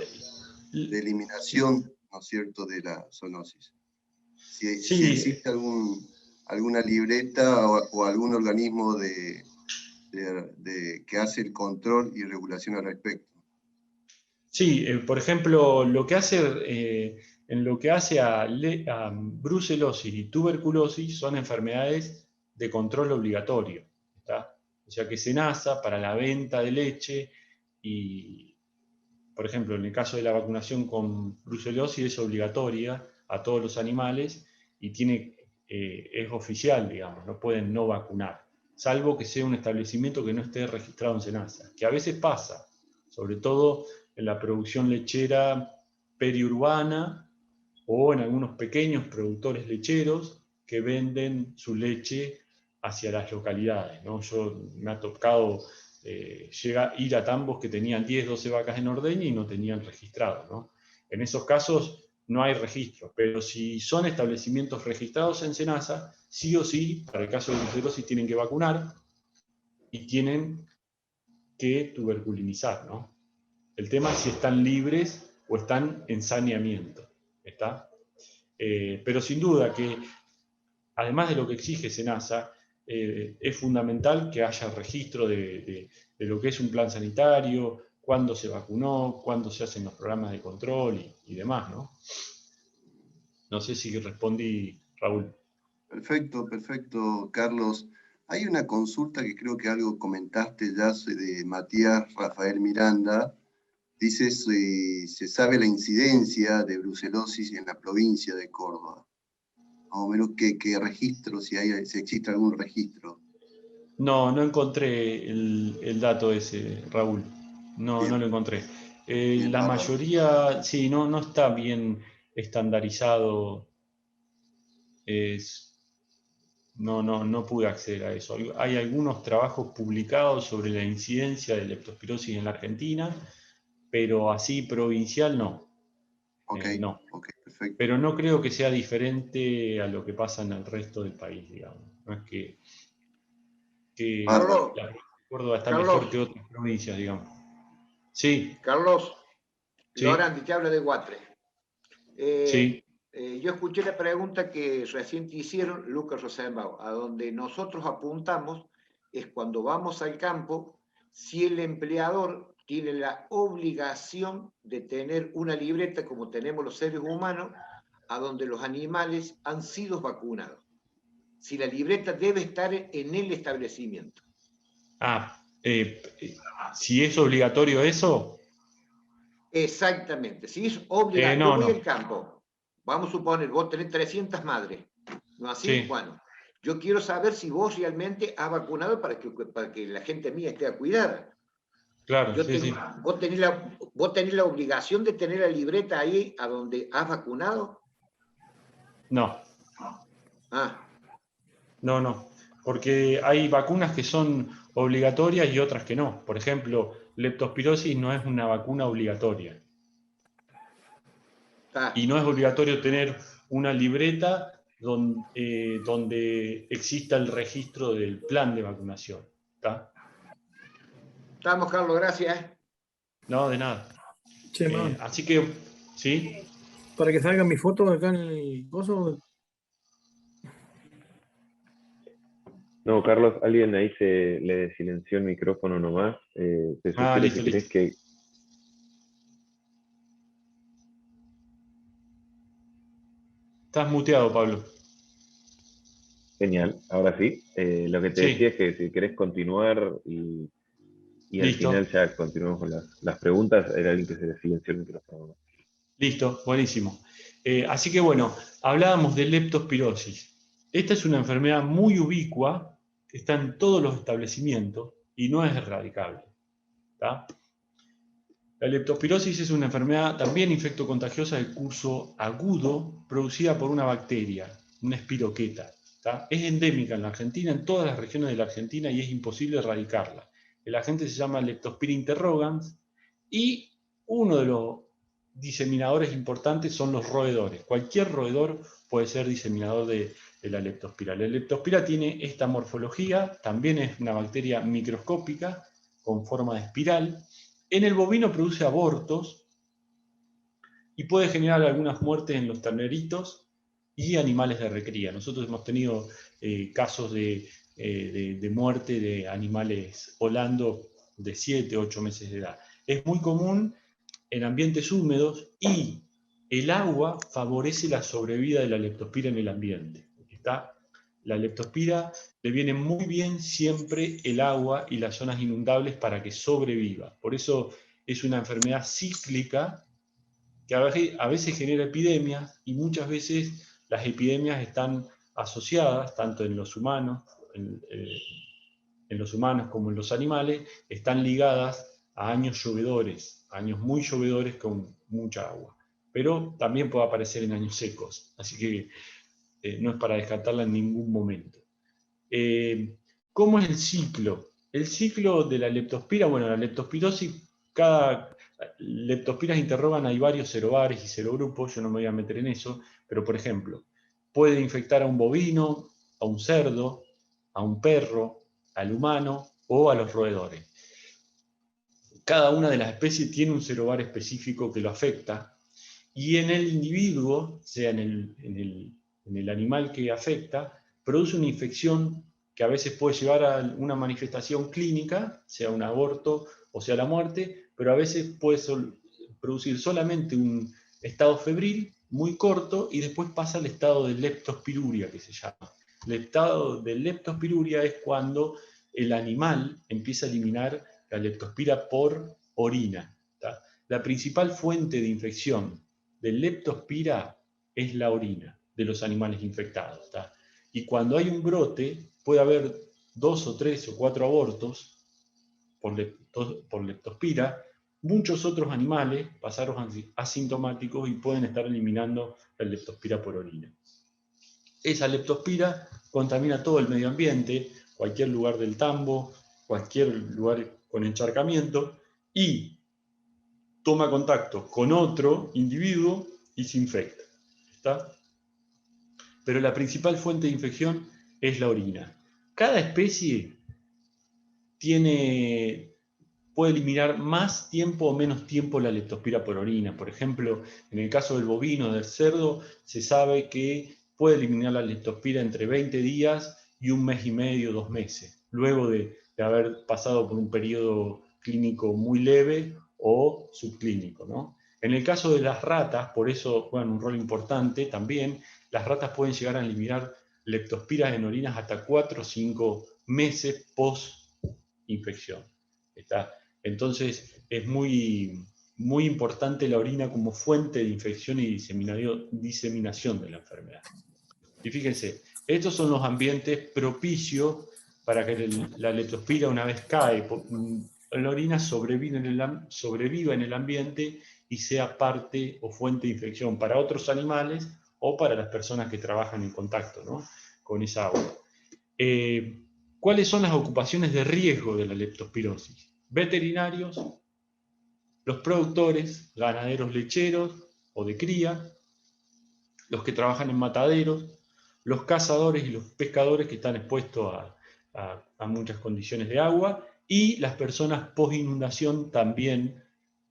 de eliminación, ¿no es cierto?, de la zoonosis. Si existe alguna libreta o algún organismo de que hace el control y regulación al respecto? Sí, por ejemplo, en lo que hace a brucelosis y tuberculosis son enfermedades de control obligatorio, ¿está? O sea que SENASA para la venta de leche y, por ejemplo, en el caso de la vacunación con brucelosis es obligatoria a todos los animales y es oficial, digamos, no pueden no vacunar, salvo que sea un establecimiento que no esté registrado en SENASA, que a veces pasa, sobre todo en la producción lechera periurbana o en algunos pequeños productores lecheros que venden su leche hacia las localidades, ¿no? Me ha tocado ir a tambos que tenían 10, 12 vacas en ordeña y no tenían registrado, ¿no? En esos casos no hay registro, pero si son establecimientos registrados en SENASA, sí o sí, para el caso de brucelosis, tienen que vacunar y tienen que tuberculinizar, ¿no? El tema es si están libres o están en saneamiento, ¿está? Pero sin duda que, además de lo que exige SENASA, es fundamental que haya registro de lo que es un plan sanitario, cuándo se vacunó, cuándo se hacen los programas de control y demás, ¿no? No sé si respondí, Raúl. Perfecto, perfecto, Carlos. Hay una consulta que creo que algo comentaste ya de Matías Rafael Miranda. Dice, se sabe la incidencia de brucelosis en la provincia de Córdoba. Más o menos qué registro, si existe algún registro. No, no encontré el dato ese, Raúl. No, Bien, no lo encontré. bien, La bárbaro. mayoría, sí, no está bien estandarizado. No pude acceder a eso. Hay algunos trabajos publicados sobre la incidencia de leptospirosis en la Argentina, pero así provincial no. Ok, No. ok, perfecto. Pero no creo que sea diferente a lo que pasa en el resto del país, digamos. No es que Bárbaro. la provincia de Córdoba está Carlos, mejor que otras provincias, digamos. Sí, Carlos, sí, Lorandi te habla de Guatre. sí. Yo escuché la pregunta que recién te hicieron, Lucas Rosenbaum, a donde nosotros apuntamos es cuando vamos al campo, si el empleador tiene la obligación de tener una libreta como tenemos los seres humanos, a donde los animales han sido vacunados. Si la libreta debe estar en el establecimiento. Si es obligatorio eso, Exactamente, si es obligatorio, yo no, voy no. al campo, vamos a suponer, vos tenés 300 madres, ¿no así? Sí, Bueno, yo quiero saber si vos realmente has vacunado para que la gente mía esté cuidada. claro, sí, sí. Vos tenés la obligación de tener la libreta ahí a donde has vacunado. No, Ah, no. Porque hay vacunas que son obligatorias y otras que no. Por ejemplo, leptospirosis no es una vacuna obligatoria. está. Y no es obligatorio tener una libreta donde exista el registro del plan de vacunación. ¿Está? Estamos, Carlos, gracias. No, de nada. Che, man, Así que, ¿sí? para que salgan mis fotos acá en el coso. No, Carlos, alguien ahí le silenció el micrófono nomás. Te sugiero Listo, si querés listo. que... Estás muteado, Pablo. Genial, ahora sí. Lo que te decía Sí, es que si querés continuar y al listo. final ya continuamos con las preguntas, era alguien que se le silenció el micrófono. Listo, buenísimo. Así que bueno, hablábamos de leptospirosis. Esta es una enfermedad muy ubicua, que está en todos los establecimientos y no es erradicable. ¿Tá? La leptospirosis es una enfermedad también infectocontagiosa de curso agudo, producida por una bacteria, una espiroqueta. ¿Tá? Es endémica en la Argentina, en todas las regiones de la Argentina, y es imposible erradicarla. El agente se llama Leptospira interrogans y uno de los diseminadores importantes son los roedores. Cualquier roedor puede ser diseminador de la leptospira. La leptospira tiene esta morfología, también es una bacteria microscópica con forma de espiral. En el bovino produce abortos y puede generar algunas muertes en los terneritos y animales de recría. Nosotros hemos tenido casos de de muerte de animales volando de 7, 8 meses de edad. Es muy común en ambientes húmedos y el agua favorece la sobrevida de la leptospira en el ambiente. La leptospira le viene muy bien siempre el agua y las zonas inundables para que sobreviva. Por eso es una enfermedad cíclica que a veces genera epidemias y muchas veces las epidemias están asociadas, tanto en los humanos, en los humanos como en los animales, están ligadas a años llovedores, años muy llovedores con mucha agua. Pero también puede aparecer en años secos, así que no es para descartarla en ningún momento. ¿Cómo es el ciclo? El ciclo de la leptospira, bueno, la leptospirosis, cada leptospiras interrogan, hay varios serobares y serogrupos, yo no me voy a meter en eso, pero por ejemplo, puede infectar a un bovino, a un cerdo, a un perro, al humano o a los roedores. Cada una de las especies tiene un serobar específico que lo afecta, y en el individuo, sea en el animal que afecta, produce una infección que a veces puede llevar a una manifestación clínica, sea un aborto o sea la muerte, pero a veces puede producir solamente un estado febril muy corto y después pasa al estado de leptospiruria, que se llama. El estado de leptospiruria es cuando el animal empieza a eliminar la leptospira por orina. ¿Tá? La principal fuente de infección de leptospira es la orina de los animales infectados. ¿Tá? Y cuando hay un brote, puede haber 2 o 3 o 4 abortos por leptospira. Muchos otros animales pasaron asintomáticos y pueden estar eliminando la leptospira por orina. Esa leptospira contamina todo el medio ambiente, cualquier lugar del tambo, cualquier lugar con encharcamiento, y toma contacto con otro individuo y se infecta. ¿Está? Pero la principal fuente de infección es la orina. Cada especie puede eliminar más tiempo o menos tiempo la leptospira por orina. Por ejemplo, en el caso del bovino, del cerdo, se sabe que puede eliminar la leptospira entre 20 días y 1 mes y medio, 2 meses, luego de haber pasado por un periodo clínico muy leve o subclínico, ¿no? En el caso de las ratas, por eso juegan un rol importante también, las ratas pueden llegar a eliminar leptospiras en orinas hasta 4 o 5 meses post-infección. Entonces es muy, muy importante la orina como fuente de infección y diseminación de la enfermedad. Y fíjense, estos son los ambientes propicios para que la leptospira, una vez cae la orina, sobreviva en el ambiente y sea parte o fuente de infección para otros animales o para las personas que trabajan en contacto, ¿no?, con esa agua. ¿Cuáles son las ocupaciones de riesgo de la leptospirosis? Veterinarios, los productores, ganaderos lecheros o de cría, los que trabajan en mataderos, los cazadores y los pescadores que están expuestos a muchas condiciones de agua, y las personas post-inundación también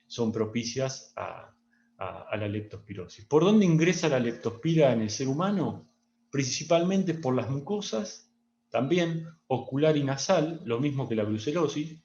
son propicias a la leptospirosis. ¿Por dónde ingresa la leptospira en el ser humano? Principalmente por las mucosas, también ocular y nasal, lo mismo que la brucelosis,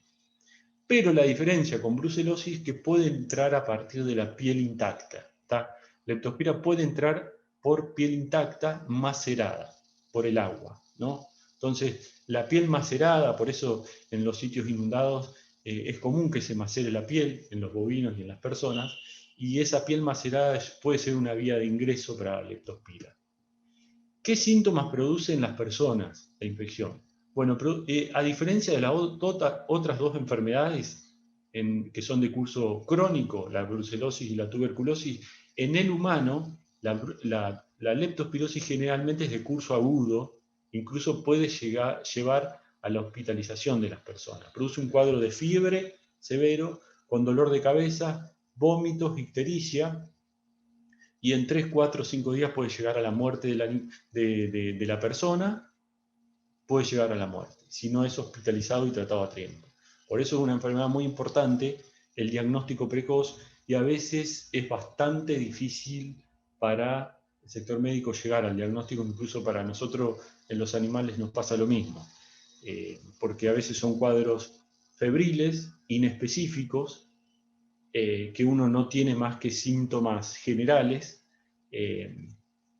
pero la diferencia con brucelosis es que puede entrar a partir de la piel intacta. La leptospira puede entrar por piel intacta macerada, por el agua, ¿no? Entonces, la piel macerada, por eso en los sitios inundados es común que se macere la piel, en los bovinos y en las personas, y esa piel macerada puede ser una vía de ingreso para la leptospira. ¿Qué síntomas produce en las personas la infección? Bueno, a diferencia de las otras dos enfermedades que son de curso crónico, la brucelosis y la tuberculosis, en el humano la leptospirosis generalmente es de curso agudo, incluso puede llevar a la hospitalización de las personas. Produce un cuadro de fiebre severo, con dolor de cabeza, vómitos, ictericia, y en 3, 4, 5 días puede llegar a la muerte de la persona, puede llegar a la muerte, si no es hospitalizado y tratado a tiempo. Por eso es una enfermedad muy importante, el diagnóstico precoz, y a veces es bastante difícil para el sector médico llegar al diagnóstico, incluso para nosotros en los animales nos pasa lo mismo. porque a veces son cuadros febriles, inespecíficos, que uno no tiene más que síntomas generales,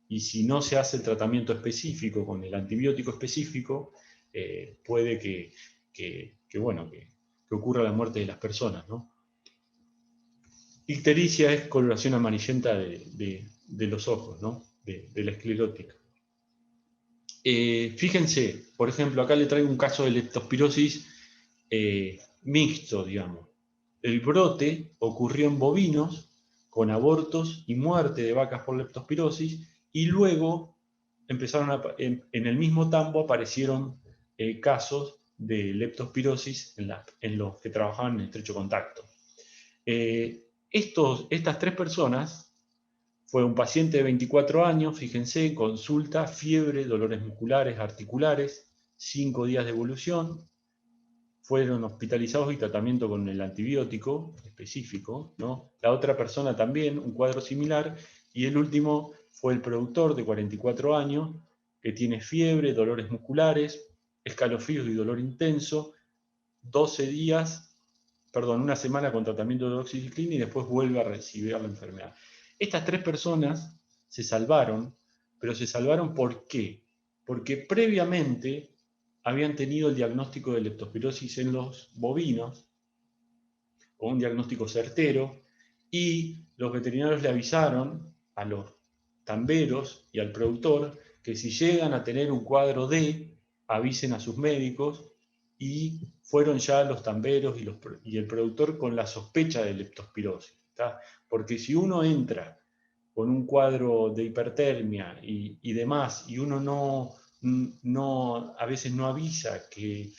y si no se hace el tratamiento específico con el antibiótico específico, puede que ocurra la muerte de las personas, ¿no? Ictericia es coloración amarillenta de los ojos, ¿no? De la esclerótica. Fíjense, por ejemplo, acá le traigo un caso de leptospirosis mixto, digamos. El brote ocurrió en bovinos con abortos y muerte de vacas por leptospirosis, y luego en el mismo tambo aparecieron casos de leptospirosis en los que trabajaban en estrecho contacto. Estas 3 personas, fue un paciente de 24 años, fíjense, consulta, fiebre, dolores musculares, articulares, 5 días de evolución, fueron hospitalizados y tratamiento con el antibiótico específico, ¿no? La otra persona también, un cuadro similar, y el último fue el productor de 44 años, que tiene fiebre, dolores musculares, escalofríos y dolor intenso, 1 semana con tratamiento de doxiciclina y después vuelve a recibir la enfermedad. Estas 3 personas se salvaron, pero se salvaron ¿por qué? Porque previamente habían tenido el diagnóstico de leptospirosis en los bovinos, con un diagnóstico certero, y los veterinarios le avisaron a los tamberos y al productor que si llegan a tener un cuadro D, avisen a sus médicos, y fueron ya los tamberos y el productor con la sospecha de leptospirosis, ¿tá? Porque si uno entra con un cuadro de hipertermia y demás, y uno a veces no avisa que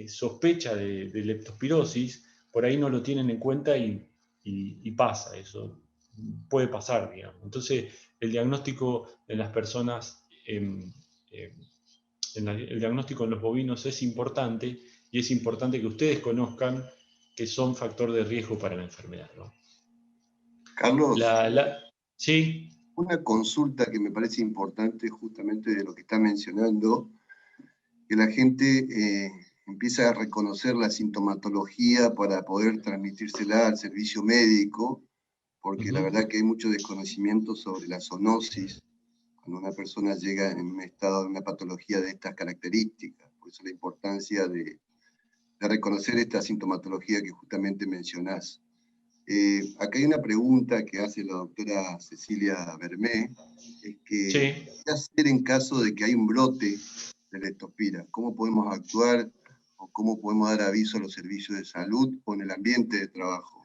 sospecha de leptospirosis, por ahí no lo tienen en cuenta y pasa eso. Puede pasar, digamos. Entonces, el diagnóstico en las personas, el diagnóstico en los bovinos es importante, y es importante que ustedes conozcan que son factor de riesgo para la enfermedad, ¿no? Carlos, ¿sí? una consulta que me parece importante justamente de lo que está mencionando, que la gente empieza a reconocer la sintomatología para poder transmitírsela al servicio médico, porque la verdad que hay mucho desconocimiento sobre la zoonosis cuando una persona llega en un estado de una patología de estas características. Por eso la importancia de reconocer esta sintomatología que justamente mencionás. Acá hay una pregunta que hace la doctora Cecilia Bermé, es que, Sí. ¿qué hacer en caso de que hay un brote de leptospira? ¿Cómo podemos actuar o cómo podemos dar aviso a los servicios de salud o en el ambiente de trabajo?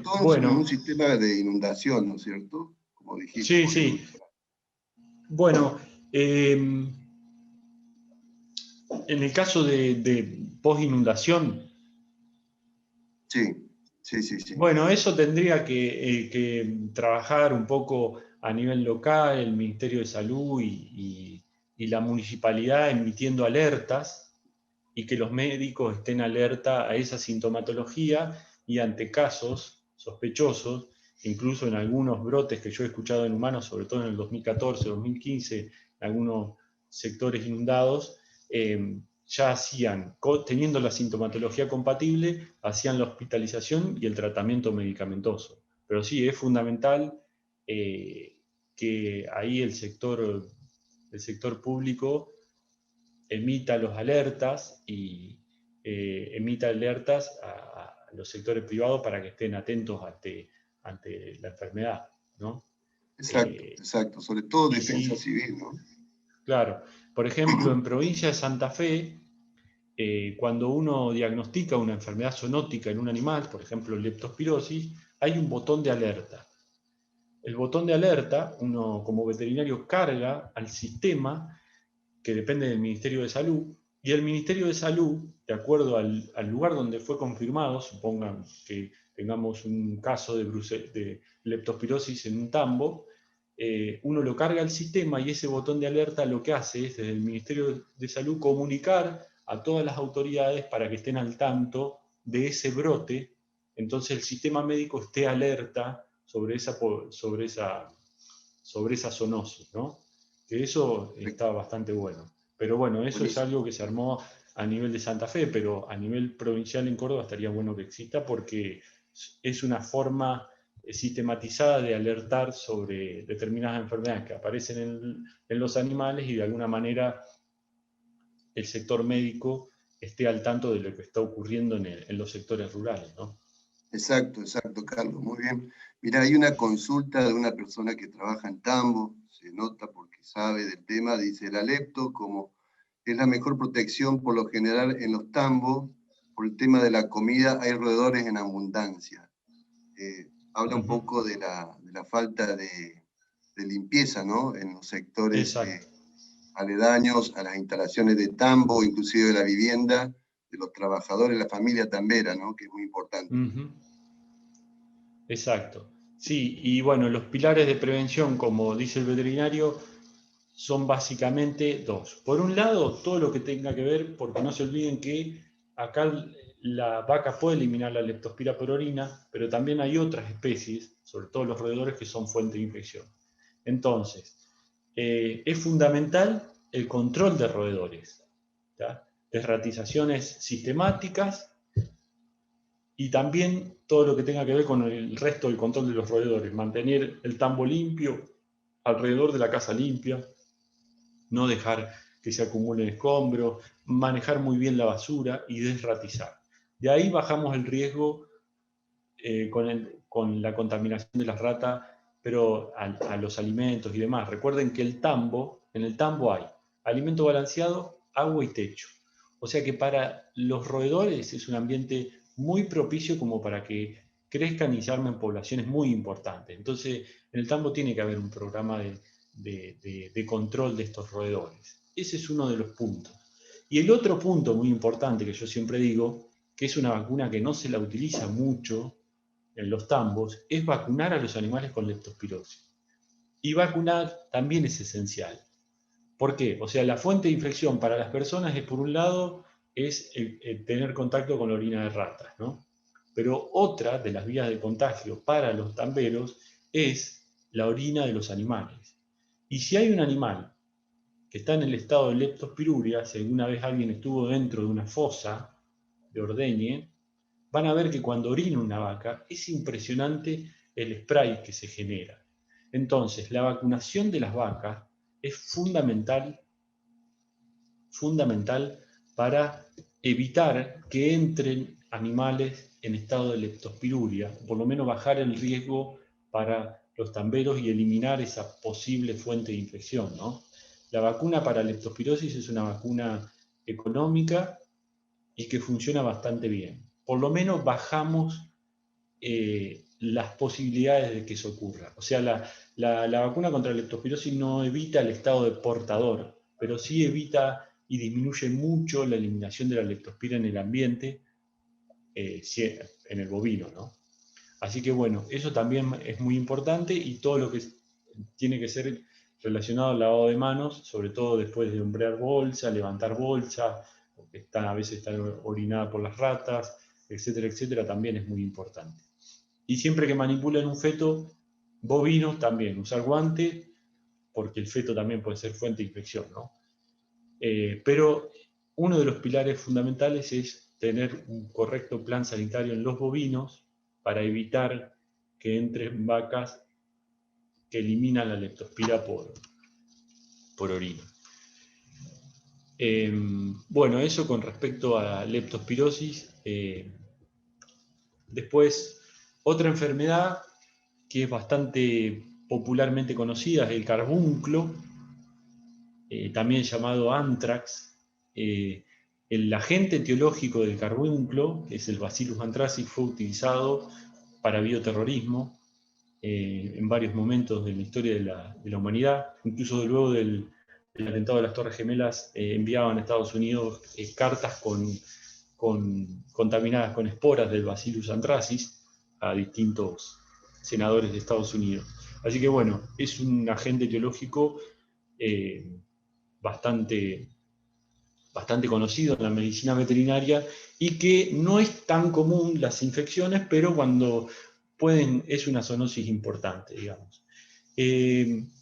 Todo en un sistema de inundación, ¿no es cierto? Como dijiste. Sí, sí. Bueno, en el caso de post-inundación, Sí. Bueno, eso tendría que trabajar un poco a nivel local, el Ministerio de Salud y la municipalidad emitiendo alertas, y que los médicos estén alerta a esa sintomatología, y ante casos sospechosos, incluso en algunos brotes que yo he escuchado en humanos, sobre todo en el 2014, 2015, en algunos sectores inundados, ya teniendo la sintomatología compatible, hacían la hospitalización y el tratamiento medicamentoso. Pero sí, es fundamental que ahí el sector público emita los alertas y emita alertas a los sectores privados para que estén atentos ante la enfermedad, ¿no? Exacto, sobre todo defensa civil, ¿no? Claro, por ejemplo, en provincia de Santa Fe, cuando uno diagnostica una enfermedad zoonótica en un animal, por ejemplo leptospirosis, hay un botón de alerta. El botón de alerta, uno como veterinario carga al sistema que depende del Ministerio de Salud, y el Ministerio de Salud, de acuerdo al lugar donde fue confirmado, supongan que tengamos un caso de leptospirosis en un tambo, uno lo carga al sistema, y ese botón de alerta lo que hace es, desde el Ministerio de Salud, comunicar a todas las autoridades para que estén al tanto de ese brote. Entonces el sistema médico esté alerta sobre esa zoonosis, ¿no? que eso está bastante bueno. Pero bueno, eso es algo que se armó a nivel de Santa Fe, pero a nivel provincial en Córdoba estaría bueno que exista porque es una forma sistematizada de alertar sobre determinadas enfermedades que aparecen en los animales y de alguna manera el sector médico esté al tanto de lo que está ocurriendo en los sectores rurales, ¿no? Exacto, Carlos, muy bien. Mira, hay una consulta de una persona que trabaja en tambo, se nota porque sabe del tema, dice, la lepto como es la mejor protección por lo general en los tambos, por el tema de la comida, hay roedores en abundancia. Habla un poco de la falta de limpieza, ¿no? En los sectores aledaños a las instalaciones de tambo, inclusive de la vivienda, de los trabajadores, la familia tambera, ¿no? Que es muy importante. Exacto. Sí, y bueno, los pilares de prevención, como dice el veterinario, son básicamente dos. Por un lado, todo lo que tenga que ver, porque no se olviden que acá la vaca puede eliminar la leptospira por orina, pero también hay otras especies, sobre todo los roedores, que son fuente de infección. Entonces, es fundamental el control de roedores, ¿tá? Desratizaciones sistemáticas y también todo lo que tenga que ver con el resto del control de los roedores, mantener el tambo limpio, alrededor de la casa limpia, no dejar que se acumulen escombros, manejar muy bien la basura y desratizar. De ahí bajamos el riesgo con la contaminación de las ratas, pero a los alimentos y demás. Recuerden que en el tambo hay alimento balanceado, agua y techo. O sea que para los roedores es un ambiente muy propicio como para que crezcan y se armen poblaciones muy importantes. Entonces, en el tambo tiene que haber un programa de control de estos roedores. Ese es uno de los puntos. Y el otro punto muy importante que yo siempre digo, que es una vacuna que no se la utiliza mucho en los tambos, es vacunar a los animales con leptospirosis. Y vacunar también es esencial. ¿Por qué? O sea, la fuente de infección para las personas es, por un lado, es el tener contacto con la orina de ratas, ¿no? Pero otra de las vías de contagio para los tamberos es la orina de los animales. Y si hay un animal que está en el estado de leptospiruria, si alguna vez alguien estuvo dentro de una fosa de ordeñe, van a ver que cuando orina una vaca es impresionante el spray que se genera. Entonces, la vacunación de las vacas es fundamental para evitar que entren animales en estado de leptospiruria, o por lo menos bajar el riesgo para los tamberos y eliminar esa posible fuente de infección, ¿no? La vacuna para leptospirosis es una vacuna económica y que funciona bastante bien. Por lo menos bajamos las posibilidades de que eso ocurra. O sea, la vacuna contra la leptospirosis no evita el estado de portador, pero sí evita y disminuye mucho la eliminación de la leptospira en el ambiente, en el bovino, ¿no? Así que bueno, eso también es muy importante y todo lo que tiene que ser relacionado al lavado de manos, sobre todo después de hombrear bolsa, levantar bolsa, porque a veces están orinadas por las ratas, etcétera, etcétera, también es muy importante. Y siempre que manipulen un feto bovino, también usar guante, porque el feto también puede ser fuente de infección, ¿no? Pero uno de los pilares fundamentales es tener un correcto plan sanitario en los bovinos para evitar que entren vacas que eliminan la leptospira por orina. Bueno, eso con respecto a leptospirosis. Después, otra enfermedad que es bastante popularmente conocida es el carbunclo, también llamado anthrax. El agente etiológico del carbunclo, que es el Bacillus anthracis, fue utilizado para bioterrorismo en varios momentos de la historia de la humanidad. Incluso luego del atentado de las Torres Gemelas enviaban a Estados Unidos cartas contaminadas con esporas del Bacillus anthracis a distintos senadores de Estados Unidos. Así que bueno, es un agente etiológico bastante conocido en la medicina veterinaria y que no es tan común las infecciones, pero cuando pueden es una zoonosis importante, digamos.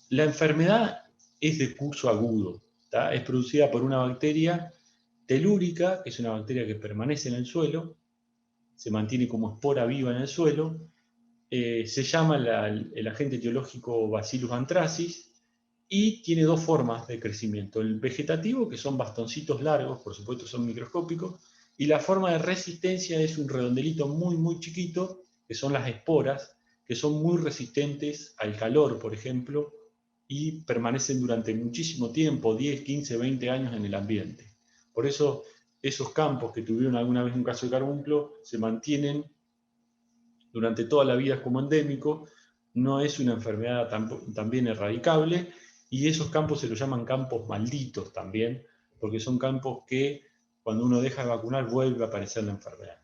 La enfermedad es de curso agudo. ¿Tá? Es producida por una bacteria telúrica, que es una bacteria que permanece en el suelo, se mantiene como espora viva en el suelo, se llama el agente etiológico Bacillus anthracis, y tiene dos formas de crecimiento. El vegetativo, que son bastoncitos largos, por supuesto son microscópicos, y la forma de resistencia es un redondelito muy, muy chiquito, que son las esporas, que son muy resistentes al calor, por ejemplo, y permanecen durante muchísimo tiempo, 10, 15, 20 años en el ambiente. Por eso, esos campos que tuvieron alguna vez un caso de carbunclo se mantienen durante toda la vida como endémico, no es una enfermedad también erradicable, y esos campos se los llaman campos malditos también, porque son campos que cuando uno deja de vacunar vuelve a aparecer la enfermedad.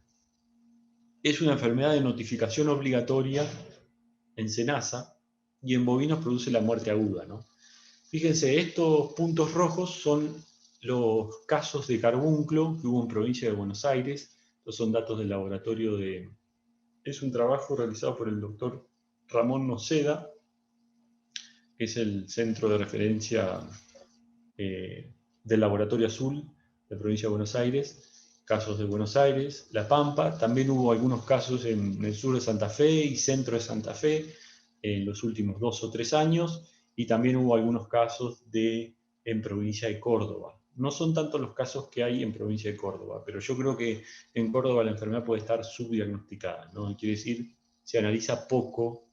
Es una enfermedad de notificación obligatoria en cenaza, y en bovinos produce la muerte aguda, ¿no? Fíjense, estos puntos rojos son los casos de carbunclo que hubo en provincia de Buenos Aires. Estos son datos del laboratorio de... Es un trabajo realizado por el doctor Ramón Noceda, que es el centro de referencia del Laboratorio Azul de provincia de Buenos Aires, casos de Buenos Aires, La Pampa. También hubo algunos casos en el sur de Santa Fe y centro de Santa Fe en los últimos 2 o 3 años, y también hubo algunos casos en provincia de Córdoba. No son tantos los casos que hay en provincia de Córdoba, pero yo creo que en Córdoba la enfermedad puede estar subdiagnosticada, ¿no? Quiere decir, se analiza poco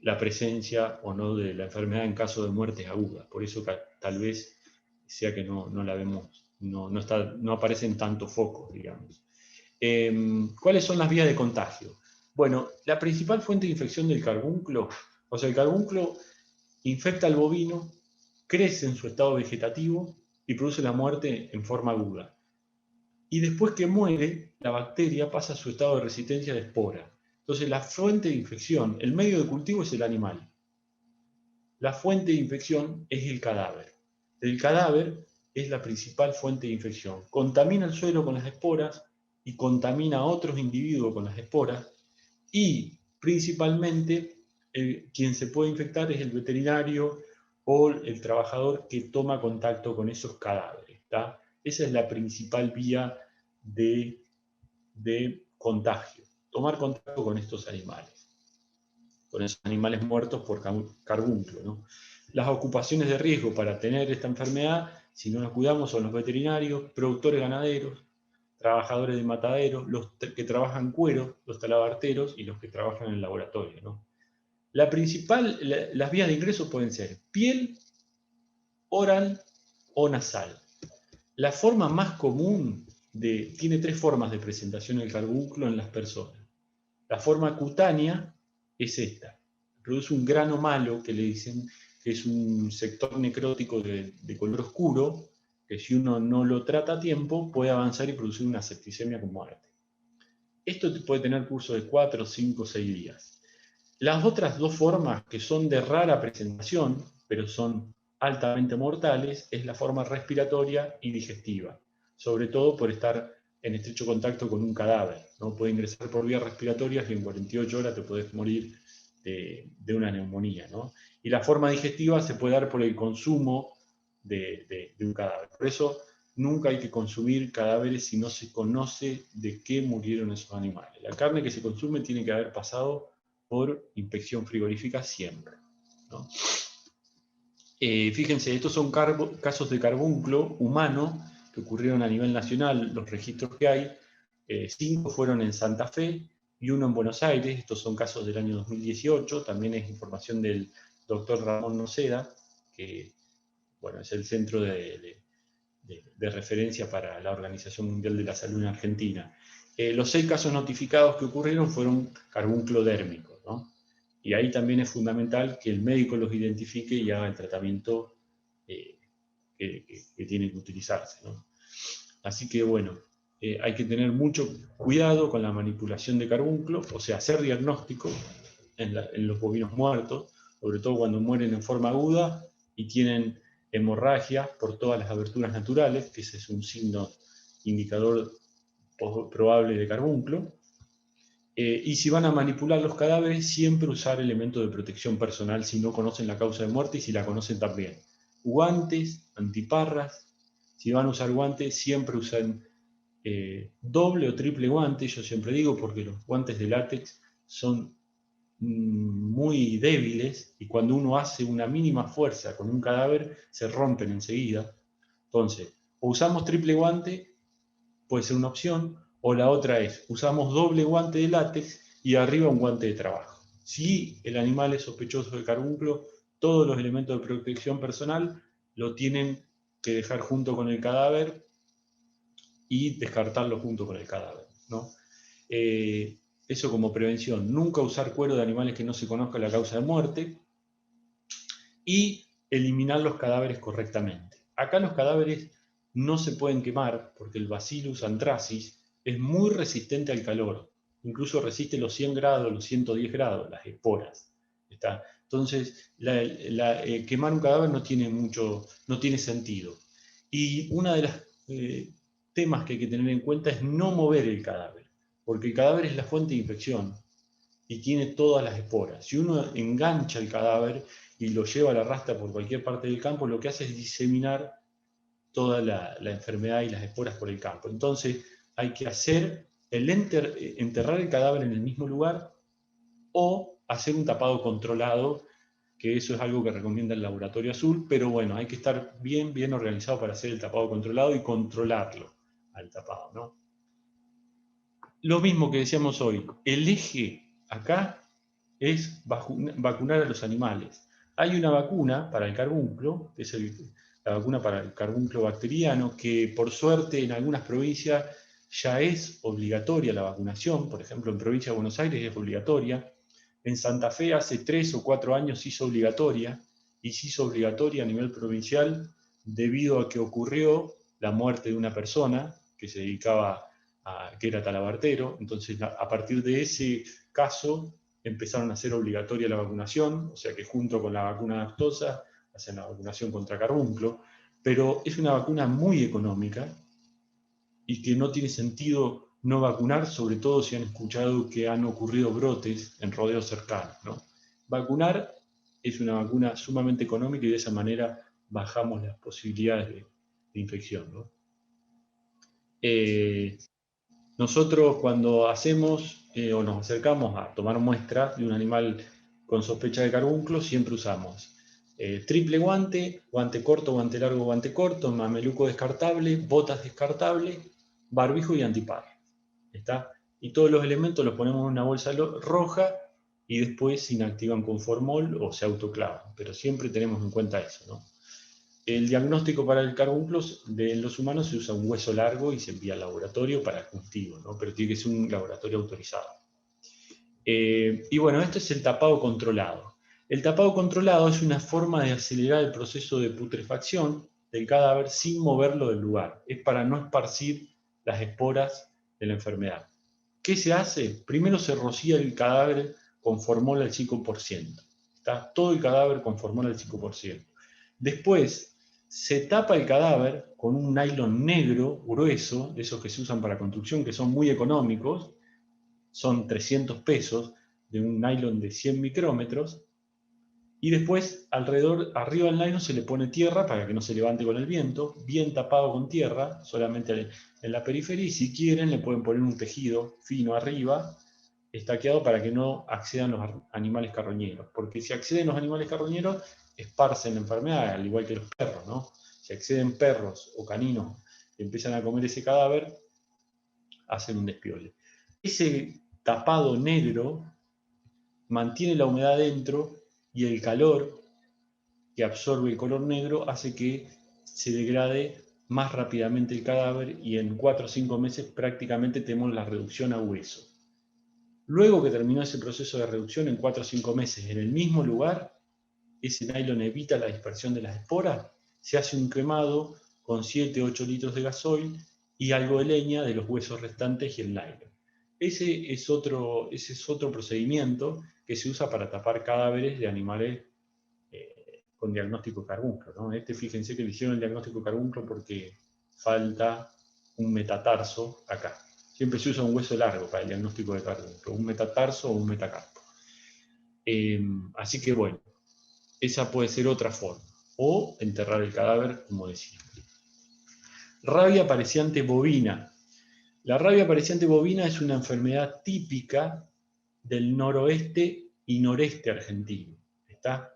la presencia o no de la enfermedad en caso de muertes agudas. Por eso tal vez sea que no la vemos, no aparecen tantos focos, digamos. ¿Cuáles son las vías de contagio? Bueno, la principal fuente de infección del carbunclo, o sea, el carbunclo infecta al bovino, crece en su estado vegetativo y produce la muerte en forma aguda. Y después que muere, la bacteria pasa a su estado de resistencia de espora. Entonces, la fuente de infección, el medio de cultivo es el animal. La fuente de infección es el cadáver. El cadáver es la principal fuente de infección. Contamina el suelo con las esporas y contamina a otros individuos con las esporas, y principalmente quien se puede infectar es el veterinario o el trabajador que toma contacto con esos cadáveres. ¿Tá? Esa es la principal vía de contagio, tomar contacto con estos animales, con esos animales muertos por carbunclo, ¿no? Las ocupaciones de riesgo para tener esta enfermedad, si no nos cuidamos, son los veterinarios, productores ganaderos, trabajadores de mataderos, los que trabajan cuero, los talabarteros y los que trabajan en el laboratorio, ¿no? Las vías de ingreso pueden ser piel, oral o nasal. La forma más común tiene 3 formas de presentación del carbunclo en las personas. La forma cutánea es esta. Produce un grano malo, que le dicen que es un sector necrótico de color oscuro, que si uno no lo trata a tiempo puede avanzar y producir una septicemia con muerte. Esto puede tener curso de 4, 5, 6 días. Las otras 2 formas, que son de rara presentación, pero son altamente mortales, es la forma respiratoria y digestiva, sobre todo por estar en estrecho contacto con un cadáver, ¿no? Puede ingresar por vías respiratorias y en 48 horas te puedes morir de una neumonía, ¿no? Y la forma digestiva se puede dar por el consumo de un cadáver. Por eso nunca hay que consumir cadáveres si no se conoce de qué murieron esos animales. La carne que se consume tiene que haber pasado por inspección frigorífica siempre, ¿no? Fíjense, estos son casos de carbunclo humano que ocurrieron a nivel nacional, los registros que hay, 5 fueron en Santa Fe y 1 en Buenos Aires. Estos son casos del año 2018, también es información del doctor Ramón Noceda, que bueno, es el centro de referencia para la Organización Mundial de la Salud en Argentina. Los 6 casos notificados que ocurrieron fueron carbunclo dérmico, ¿no? Y ahí también es fundamental que el médico los identifique y haga el tratamiento que tiene que utilizarse, ¿no? Así que bueno, hay que tener mucho cuidado con la manipulación de carbunclo, o sea, hacer diagnóstico en los bovinos muertos, sobre todo cuando mueren en forma aguda y tienen hemorragia por todas las aberturas naturales, que ese es un signo indicador probable de carbunclo. Y si van a manipular los cadáveres, siempre usar elementos de protección personal si no conocen la causa de muerte y si la conocen también. Guantes, antiparras. Si van a usar guantes, siempre usen doble o triple guante, yo siempre digo, porque los guantes de látex son muy débiles y cuando uno hace una mínima fuerza con un cadáver, se rompen enseguida. Entonces, o usamos triple guante, puede ser una opción, o la otra es, usamos doble guante de látex y arriba un guante de trabajo. Si el animal es sospechoso de carbunclo, todos los elementos de protección personal lo tienen que dejar junto con el cadáver y descartarlo junto con el cadáver, ¿no? Eso como prevención. Nunca usar cuero de animales que no se conozca la causa de muerte y eliminar los cadáveres correctamente. Acá los cadáveres no se pueden quemar porque el Bacillus anthracis es muy resistente al calor. Incluso resiste los 100 grados, los 110 grados, las esporas. ¿Está? Entonces, quemar un cadáver no tiene sentido. Y uno de los temas que hay que tener en cuenta es no mover el cadáver, porque el cadáver es la fuente de infección y tiene todas las esporas. Si uno engancha el cadáver y lo lleva a la rasta por cualquier parte del campo, lo que hace es diseminar toda la enfermedad y las esporas por el campo. Entonces hay que hacer enterrar el cadáver en el mismo lugar o hacer un tapado controlado, que eso es algo que recomienda el Laboratorio Azul, pero bueno, hay que estar bien organizado para hacer el tapado controlado y controlarlo al tapado, ¿no? Lo mismo que decíamos hoy, el eje acá es vacunar a los animales. Hay una vacuna para el carbunclo, que es la vacuna para el carbunclo bacteriano, que por suerte en algunas provincias ya es obligatoria la vacunación. Por ejemplo, en provincia de Buenos Aires es obligatoria. En Santa Fe hace 3 o 4 años se hizo obligatoria, y se hizo obligatoria a nivel provincial debido a que ocurrió la muerte de una persona que se dedicaba que era talabartero. Entonces, a partir de ese caso, empezaron a hacer obligatoria la vacunación, o sea que junto con la vacuna aftosa hacen la vacunación contra carbunclo, pero es una vacuna muy económica y que no tiene sentido no vacunar, sobre todo si han escuchado que han ocurrido brotes en rodeos cercanos, ¿no? Vacunar es una vacuna sumamente económica y de esa manera bajamos las posibilidades de infección, ¿no? Nosotros cuando hacemos o nos acercamos a tomar muestras de un animal con sospecha de carbunclo, siempre usamos triple guante, guante corto, guante largo, guante corto, mameluco descartable, botas descartables, barbijo y antipar. ¿Está? Y todos los elementos los ponemos en una bolsa roja y después se inactivan con formol o se autoclavan. Pero siempre tenemos en cuenta eso, ¿no? El diagnóstico para el carbunclo en los humanos se usa un hueso largo y se envía al laboratorio para cultivo, ¿no? Pero tiene que ser un laboratorio autorizado. Y bueno, esto es el tapado controlado. El tapado controlado es una forma de acelerar el proceso de putrefacción del cadáver sin moverlo del lugar. Es para no esparcir las esporas de la enfermedad. ¿Qué se hace? Primero se rocía el cadáver con formol al 5%. ¿Está? Todo el cadáver con formol al 5%. Después se tapa el cadáver con un nylon negro grueso, de esos que se usan para construcción, que son muy económicos, son 300 pesos, de un nylon de 100 micrómetros, y después arriba del nylon se le pone tierra para que no se levante con el viento, bien tapado con tierra, solamente en la periferia, y si quieren le pueden poner un tejido fino arriba, estaqueado para que no accedan los animales carroñeros, porque si acceden los animales carroñeros, esparcen la enfermedad, al igual que los perros, ¿no? Si acceden perros o caninos y empiezan a comer ese cadáver, hacen un despiole. Ese tapado negro mantiene la humedad dentro y el calor que absorbe el color negro hace que se degrade más rápidamente el cadáver y en 4 o 5 meses prácticamente tenemos la reducción a hueso. Luego que terminó ese proceso de reducción en 4 o 5 meses en el mismo lugar, ese nylon evita la dispersión de las esporas, se hace un cremado con 7 o 8 litros de gasoil y algo de leña de los huesos restantes y el nylon. Ese es otro procedimiento que se usa para tapar cadáveres de animales con diagnóstico carbunclo, ¿no? Fíjense que le hicieron el diagnóstico carbunclo porque falta un metatarso acá, Siempre se usa un hueso largo para el diagnóstico de cardiómico, un metatarso o un metacarpo. Así que bueno, esa puede ser otra forma. O enterrar el cadáver, como decía. Rabia apareciente bovina. La rabia apareciente bovina es una enfermedad típica del noroeste y noreste argentino. ¿Está?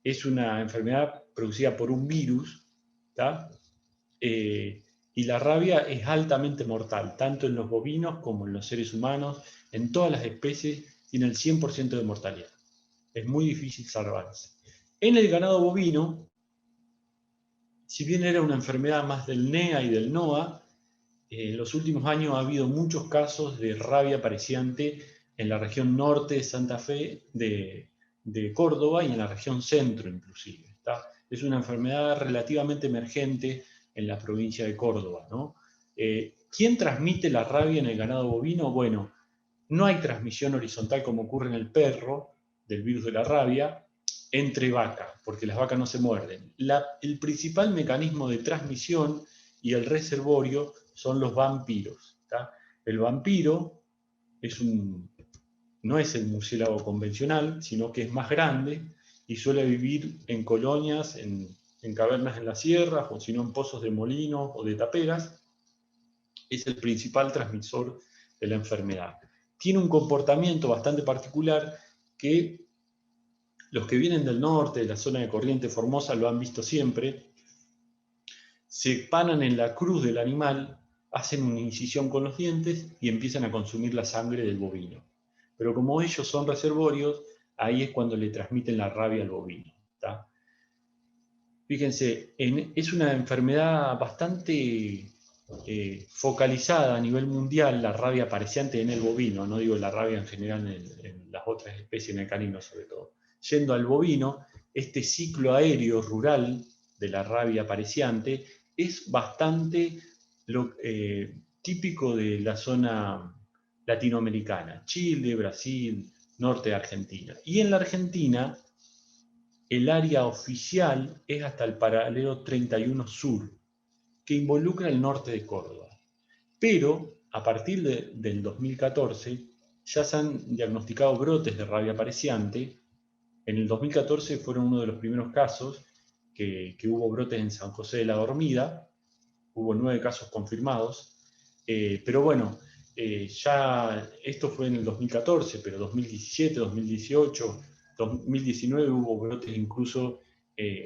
Es una enfermedad producida por un virus, ¿está? Y la rabia es altamente mortal, tanto en los bovinos como en los seres humanos, en todas las especies tiene el 100% de mortalidad. Es muy difícil salvarse. En el ganado bovino, si bien era una enfermedad más del NEA y del NOA, en los últimos años ha habido muchos casos de rabia apareciente en la región norte de Santa Fe, de Córdoba y en la región centro inclusive. ¿Está? Es una enfermedad relativamente emergente en la provincia de Córdoba, ¿no? ¿Quién transmite la rabia en el ganado bovino? Bueno, no hay transmisión horizontal como ocurre en el perro del virus de la rabia entre vacas, porque las vacas no se muerden. El principal mecanismo de transmisión y el reservorio son los vampiros. ¿Tá? El vampiro no es el murciélago convencional, sino que es más grande y suele vivir en colonias, en cavernas en las sierras, o si no en pozos de molino o de taperas. Es el principal transmisor de la enfermedad. Tiene un comportamiento bastante particular que los que vienen del norte, de la zona de Corrientes Formosa, lo han visto siempre. Se panan en la cruz del animal, hacen una incisión con los dientes y empiezan a consumir la sangre del bovino. Pero como ellos son reservorios, ahí es cuando le transmiten la rabia al bovino. ¿Tá? Fíjense, es una enfermedad bastante focalizada a nivel mundial, la rabia apareciente en el bovino, no digo la rabia en general en las otras especies, en el canino sobre todo. Yendo al bovino, este ciclo aéreo rural de la rabia apareciente es bastante típico de la zona latinoamericana, Chile, Brasil, norte de Argentina. Y en la Argentina, el área oficial es hasta el paralelo 31 Sur, que involucra el norte de Córdoba. Pero a partir del 2014 ya se han diagnosticado brotes de rabia apareciente. En el 2014 fueron uno de los primeros casos que hubo brotes en San José de la Dormida. Hubo 9 casos confirmados. Pero bueno, ya esto fue en el 2014, pero 2017, 2018, 2019 hubo brotes incluso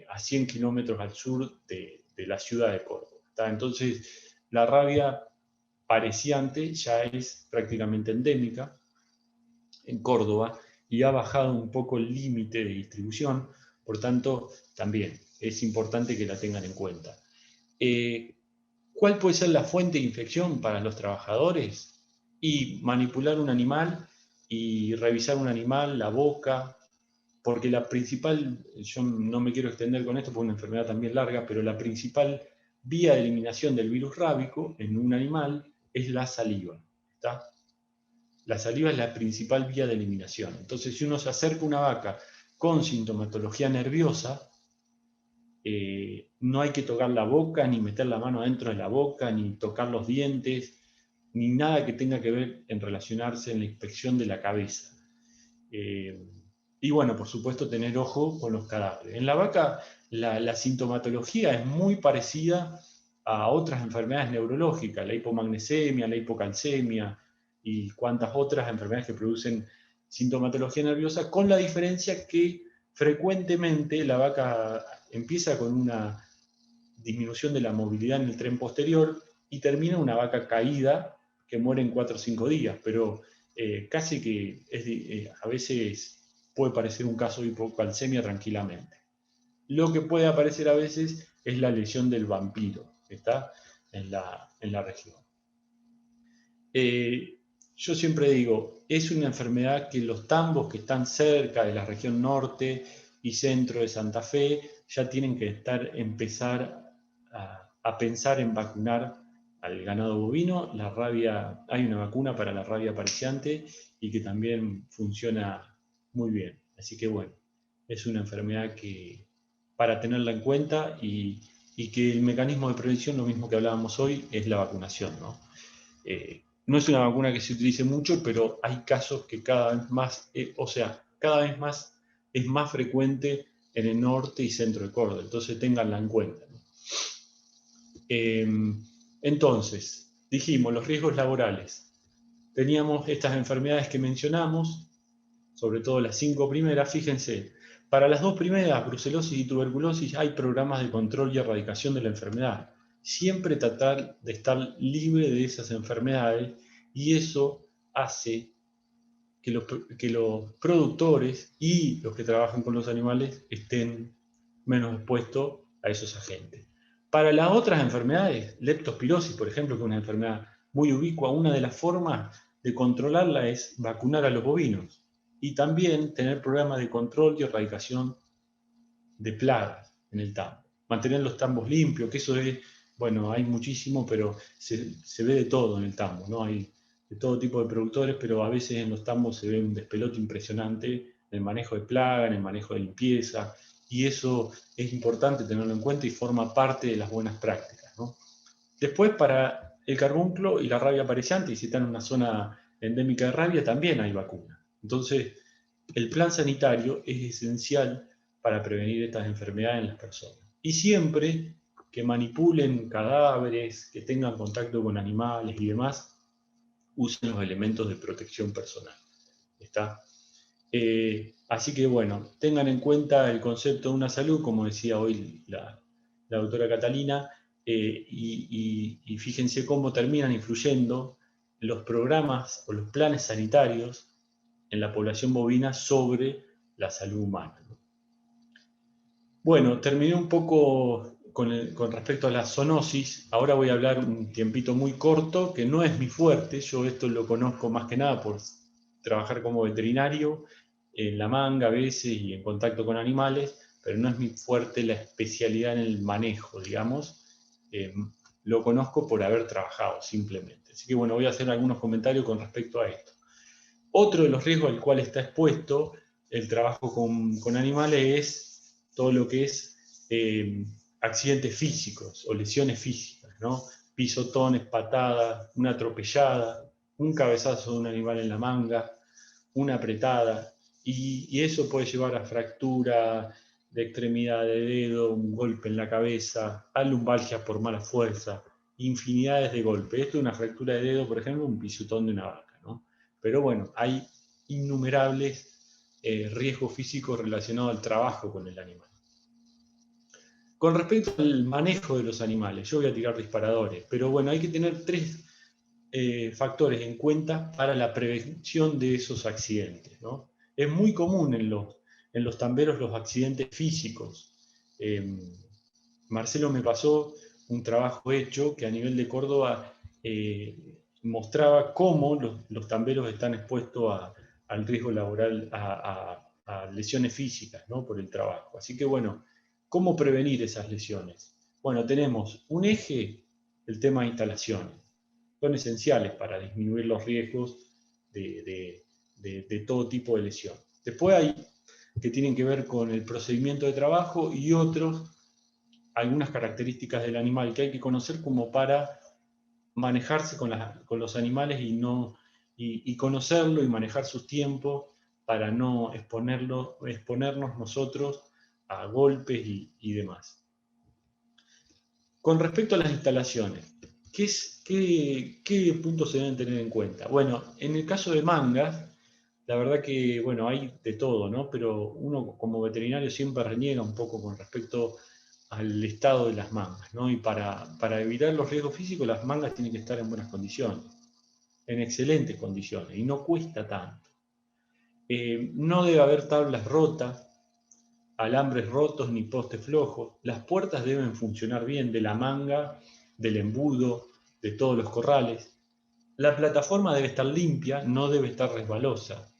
a 100 kilómetros al sur de la ciudad de Córdoba. ¿Tá? Entonces, la rabia apareciente ya es prácticamente endémica en Córdoba y ha bajado un poco el límite de distribución, por tanto, también es importante que la tengan en cuenta. ¿Cuál puede ser la fuente de infección para los trabajadores? Y manipular un animal y revisar un animal, la boca, porque la principal, yo no me quiero extender con esto porque es una enfermedad también larga, pero la principal vía de eliminación del virus rábico en un animal es la saliva. ¿Tá? La saliva es la principal vía de eliminación. Entonces, si uno se acerca a una vaca con sintomatología nerviosa, no hay que tocar la boca, ni meter la mano adentro de la boca, ni tocar los dientes, ni nada que tenga que ver en relacionarse en la inspección de la cabeza. Y bueno, por supuesto, tener ojo con los cadáveres. En la vaca, la sintomatología es muy parecida a otras enfermedades neurológicas, la hipomagnesemia, la hipocalcemia y cuantas otras enfermedades que producen sintomatología nerviosa, con la diferencia que frecuentemente la vaca empieza con una disminución de la movilidad en el tren posterior y termina una vaca caída que muere en 4 o 5 días, pero casi que a veces puede parecer un caso de hipocalcemia tranquilamente. Lo que puede aparecer a veces es la lesión del vampiro, que está en la región. Yo siempre digo, es una enfermedad que los tambos que están cerca de la región norte y centro de Santa Fe ya tienen que empezar a pensar en vacunar al ganado bovino. Hay una vacuna para la rabia apareciente y que también funciona muy bien. Así que bueno, es una enfermedad que para tenerla en cuenta y que el mecanismo de prevención, lo mismo que hablábamos hoy, es la vacunación, ¿no? no es una vacuna que se utilice mucho, pero hay casos que cada vez más, cada vez más es más frecuente en el norte y centro de Córdoba, entonces ténganla en cuenta, ¿no? Entonces, dijimos, los riesgos laborales. Teníamos estas enfermedades que mencionamos, sobre todo las 5 primeras, fíjense, para las 2 primeras, brucelosis y tuberculosis, hay programas de control y erradicación de la enfermedad. Siempre tratar de estar libre de esas enfermedades, y eso hace que los productores y los que trabajan con los animales estén menos expuestos a esos agentes. Para las otras enfermedades, leptospirosis, por ejemplo, que es una enfermedad muy ubicua, una de las formas de controlarla es vacunar a los bovinos y también tener programas de control y erradicación de plagas en el tambo. Mantener los tambos limpios, que eso es, bueno, hay muchísimo, pero se ve de todo en el tambo, ¿no? Hay de todo tipo de productores, pero a veces en los tambos se ve un despelote impresionante en el manejo de plaga, en el manejo de limpieza, y eso es importante tenerlo en cuenta y forma parte de las buenas prácticas, ¿no? Después, para el carbunclo y la rabia apareciente, y si está en una zona endémica de rabia, también hay vacuna. Entonces, el plan sanitario es esencial para prevenir estas enfermedades en las personas. Y siempre que manipulen cadáveres, que tengan contacto con animales y demás, usen los elementos de protección personal. ¿Está? Así que bueno, tengan en cuenta el concepto de una salud, como decía hoy la doctora Catalina, y fíjense cómo terminan influyendo los programas o los planes sanitarios en la población bovina sobre la salud humana, ¿no? Bueno, terminé un poco con respecto a la zoonosis. Ahora voy a hablar un tiempito muy corto, que no es mi fuerte. Yo esto lo conozco más que nada por trabajar como veterinario, en la manga a veces y en contacto con animales, pero no es mi fuerte la especialidad en el manejo, digamos. Lo conozco por haber trabajado simplemente. Así que bueno, voy a hacer algunos comentarios con respecto a esto. Otro de los riesgos al cual está expuesto el trabajo con animales es todo lo que es accidentes físicos o lesiones físicas, ¿no? Pisotones, patadas, una atropellada, un cabezazo de un animal en la manga, una apretada, y eso puede llevar a fractura de extremidad de dedo, un golpe en la cabeza, a lumbalgia por mala fuerza, infinidades de golpes. Esto es una fractura de dedo, por ejemplo, un pisotón de una vaca, ¿no? Pero bueno, hay innumerables riesgos físicos relacionados al trabajo con el animal. Con respecto al manejo de los animales, yo voy a tirar disparadores, pero bueno, hay que tener 3 factores en cuenta para la prevención de esos accidentes, ¿no? Es muy común en los tamberos los accidentes físicos. Marcelo me pasó un trabajo hecho que a nivel de Córdoba mostraba cómo los tamberos están expuestos al riesgo laboral, a lesiones físicas, ¿no? Por el trabajo. Así que bueno, ¿cómo prevenir esas lesiones? Bueno, tenemos un eje, el tema de instalaciones. Son esenciales para disminuir los riesgos de todo tipo de lesión. Después hay que tienen que ver con el procedimiento de trabajo y algunas características del animal que hay que conocer como para manejarse con los animales y conocerlo y manejar sus tiempos para no exponernos nosotros a golpes y demás. Con respecto a las instalaciones, ¿qué puntos se deben tener en cuenta? Bueno, en el caso de mangas, la verdad que, bueno, hay de todo, ¿no? Pero uno como veterinario siempre reniega un poco con respecto al estado de las mangas, ¿no? Y para evitar los riesgos físicos, las mangas tienen que estar en buenas condiciones, en excelentes condiciones, y no cuesta tanto. No debe haber tablas rotas, alambres rotos ni postes flojos. Las puertas deben funcionar bien, de la manga, del embudo, de todos los corrales. La plataforma debe estar limpia, no debe estar resbalosa.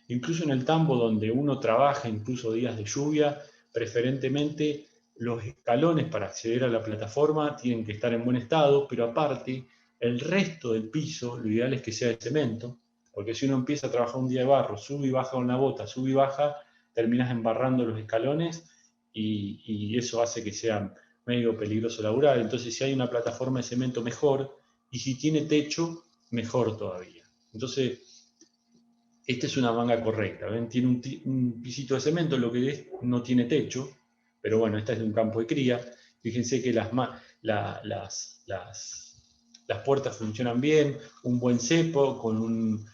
Incluso en el tambo donde uno trabaja, incluso días de lluvia, preferentemente los escalones para acceder a la plataforma tienen que estar en buen estado, pero aparte, el resto del piso, lo ideal es que sea de cemento, porque si uno empieza a trabajar un día de barro, sube y baja con la bota, sube y baja, terminas embarrando los escalones y eso hace que sea medio peligroso laburar. Entonces, si hay una plataforma de cemento, mejor, y si tiene techo, mejor todavía. Entonces, esta es una manga correcta, ¿ven? Tiene un pisito de cemento, lo que es, no tiene techo, pero bueno, esta es de un campo de cría. Fíjense que las puertas funcionan bien, un buen cepo, con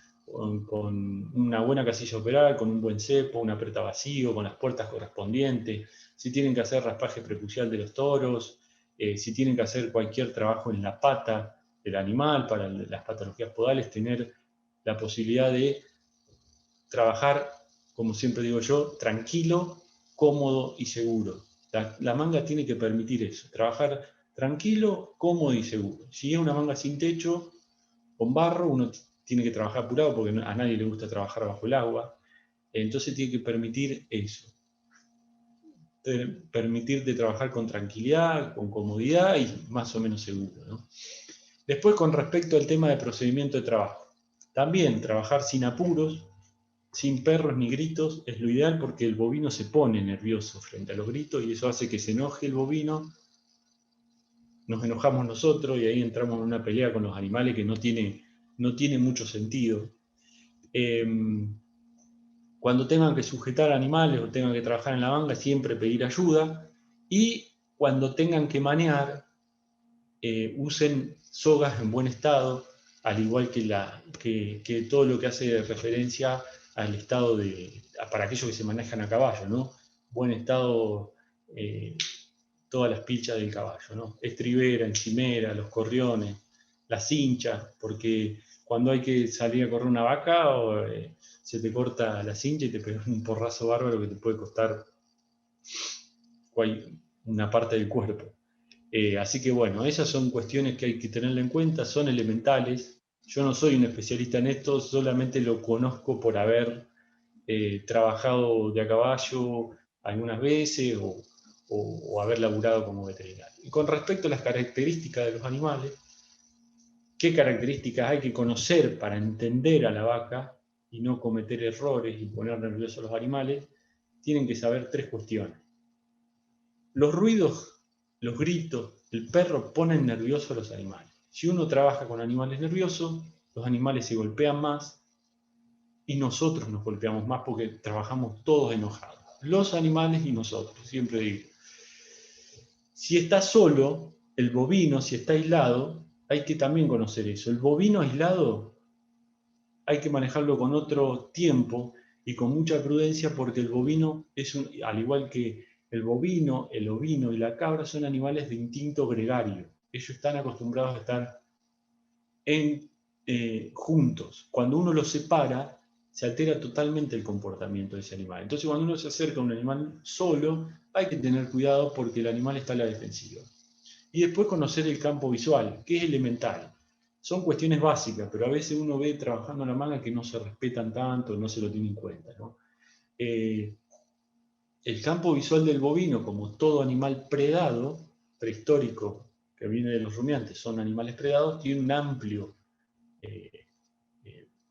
una buena casilla operal, con un buen cepo, un aprieta vacío, con las puertas correspondientes. Si tienen que hacer raspaje prepucial de los toros, si tienen que hacer cualquier trabajo en la pata del animal para las patologías podales, tener la posibilidad de trabajar, como siempre digo yo, tranquilo, cómodo y seguro. La manga tiene que permitir eso, trabajar tranquilo, cómodo y seguro. Si es una manga sin techo, con barro, uno tiene que trabajar apurado porque a nadie le gusta trabajar bajo el agua. Entonces tiene que permitir eso. Permitirte trabajar con tranquilidad, con comodidad y más o menos seguro, ¿no? Después, con respecto al tema de procedimiento de trabajo. También trabajar sin apuros, sin perros ni gritos, es lo ideal porque el bovino se pone nervioso frente a los gritos y eso hace que se enoje el bovino, nos enojamos nosotros y ahí entramos en una pelea con los animales que no tiene mucho sentido. Cuando tengan que sujetar animales o tengan que trabajar en la manga, siempre pedir ayuda. Y cuando tengan que manear, usen sogas en buen estado, al igual que todo lo que hace referencia al estado para aquellos que se manejan a caballo, ¿no? Buen estado, todas las pilchas del caballo, ¿no? Estribera, encimera, los corriones, las cinchas, porque cuando hay que salir a correr una vaca, se te corta la cincha y te pegas un porrazo bárbaro que te puede costar una parte del cuerpo. Así que bueno, esas son cuestiones que hay que tenerla en cuenta, son elementales. Yo no soy un especialista en esto, solamente lo conozco por haber trabajado de a caballo algunas veces o haber laburado como veterinario. Y con respecto a las características de los animales, ¿qué características hay que conocer para entender a la vaca y no cometer errores y poner nerviosos a los animales? Tienen que saber 3 cuestiones. Los ruidos, los gritos, el perro ponen nerviosos a los animales. Si uno trabaja con animales nerviosos, los animales se golpean más y nosotros nos golpeamos más porque trabajamos todos enojados. Los animales y nosotros, siempre digo. Si está solo, el bovino, si está aislado, hay que también conocer eso. El bovino aislado hay que manejarlo con otro tiempo y con mucha prudencia porque el bovino es al igual que el bovino, el ovino y la cabra son animales de instinto gregario. Ellos están acostumbrados a estar juntos. Cuando uno los separa, se altera totalmente el comportamiento de ese animal. Entonces, cuando uno se acerca a un animal solo, hay que tener cuidado porque el animal está a la defensiva. Y después conocer el campo visual, que es elemental. Son cuestiones básicas, pero a veces uno ve trabajando en la manga que no se respetan tanto, no se lo tiene en cuenta, ¿no? El campo visual del bovino, como todo animal predado, prehistórico, que viene de los rumiantes, son animales predados, tiene un amplio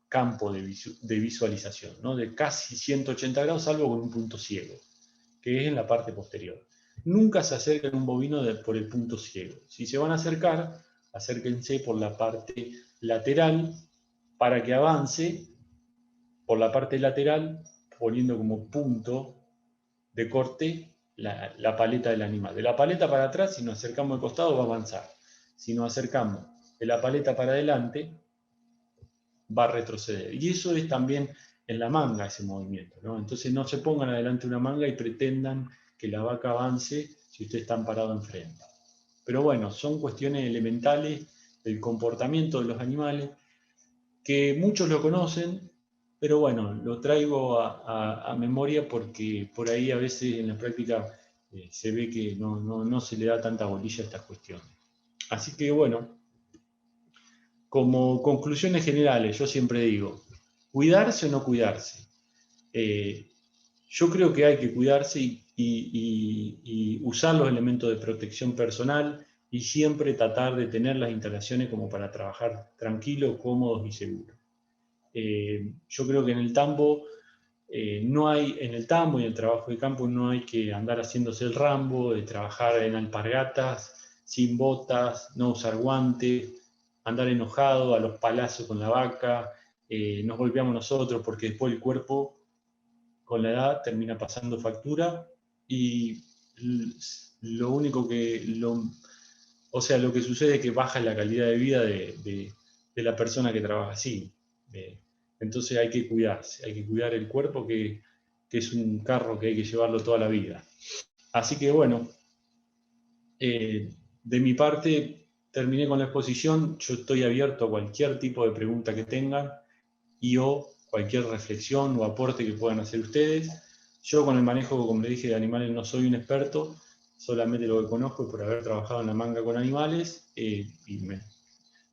campo de visualización, ¿no? De casi 180 grados, salvo con un punto ciego, que es en la parte posterior. Nunca se acerquen a un bovino por el punto ciego. Si se van a acercar, acérquense por la parte lateral para que avance por la parte lateral, poniendo como punto de corte la paleta del animal. De la paleta para atrás, si nos acercamos al costado, va a avanzar. Si nos acercamos de la paleta para adelante, va a retroceder. Y eso es también en la manga, ese movimiento, ¿no? Entonces no se pongan adelante una manga y pretendan que la vaca avance si ustedes están parados enfrente. Pero bueno, son cuestiones elementales del comportamiento de los animales que muchos lo conocen, pero bueno, lo traigo a memoria porque por ahí a veces en la práctica se ve que no se le da tanta bolilla a estas cuestiones. Así que bueno, como conclusiones generales, yo siempre digo, cuidarse o no cuidarse. Yo creo que hay que cuidarse y usar los elementos de protección personal y siempre tratar de tener las instalaciones como para trabajar tranquilos, cómodos y seguros. Yo creo que en el tambo en el tambo y en el trabajo de campo no hay que andar haciéndose el Rambo, de trabajar en alpargatas, sin botas, no usar guantes, andar enojado, a los palazos con la vaca, nos golpeamos nosotros, porque después el cuerpo, con la edad, termina pasando factura, y lo único que, o sea, lo que sucede es que baja la calidad de vida de la persona que trabaja así. Entonces hay que cuidarse, hay que cuidar el cuerpo, que es un carro que hay que llevarlo toda la vida. Así que bueno, de mi parte terminé con la exposición. Yo estoy abierto a cualquier tipo de pregunta que tengan o cualquier reflexión o aporte que puedan hacer ustedes. Yo con el manejo, como le dije, de animales no soy un experto, solamente lo que conozco es por haber trabajado en la manga con animales,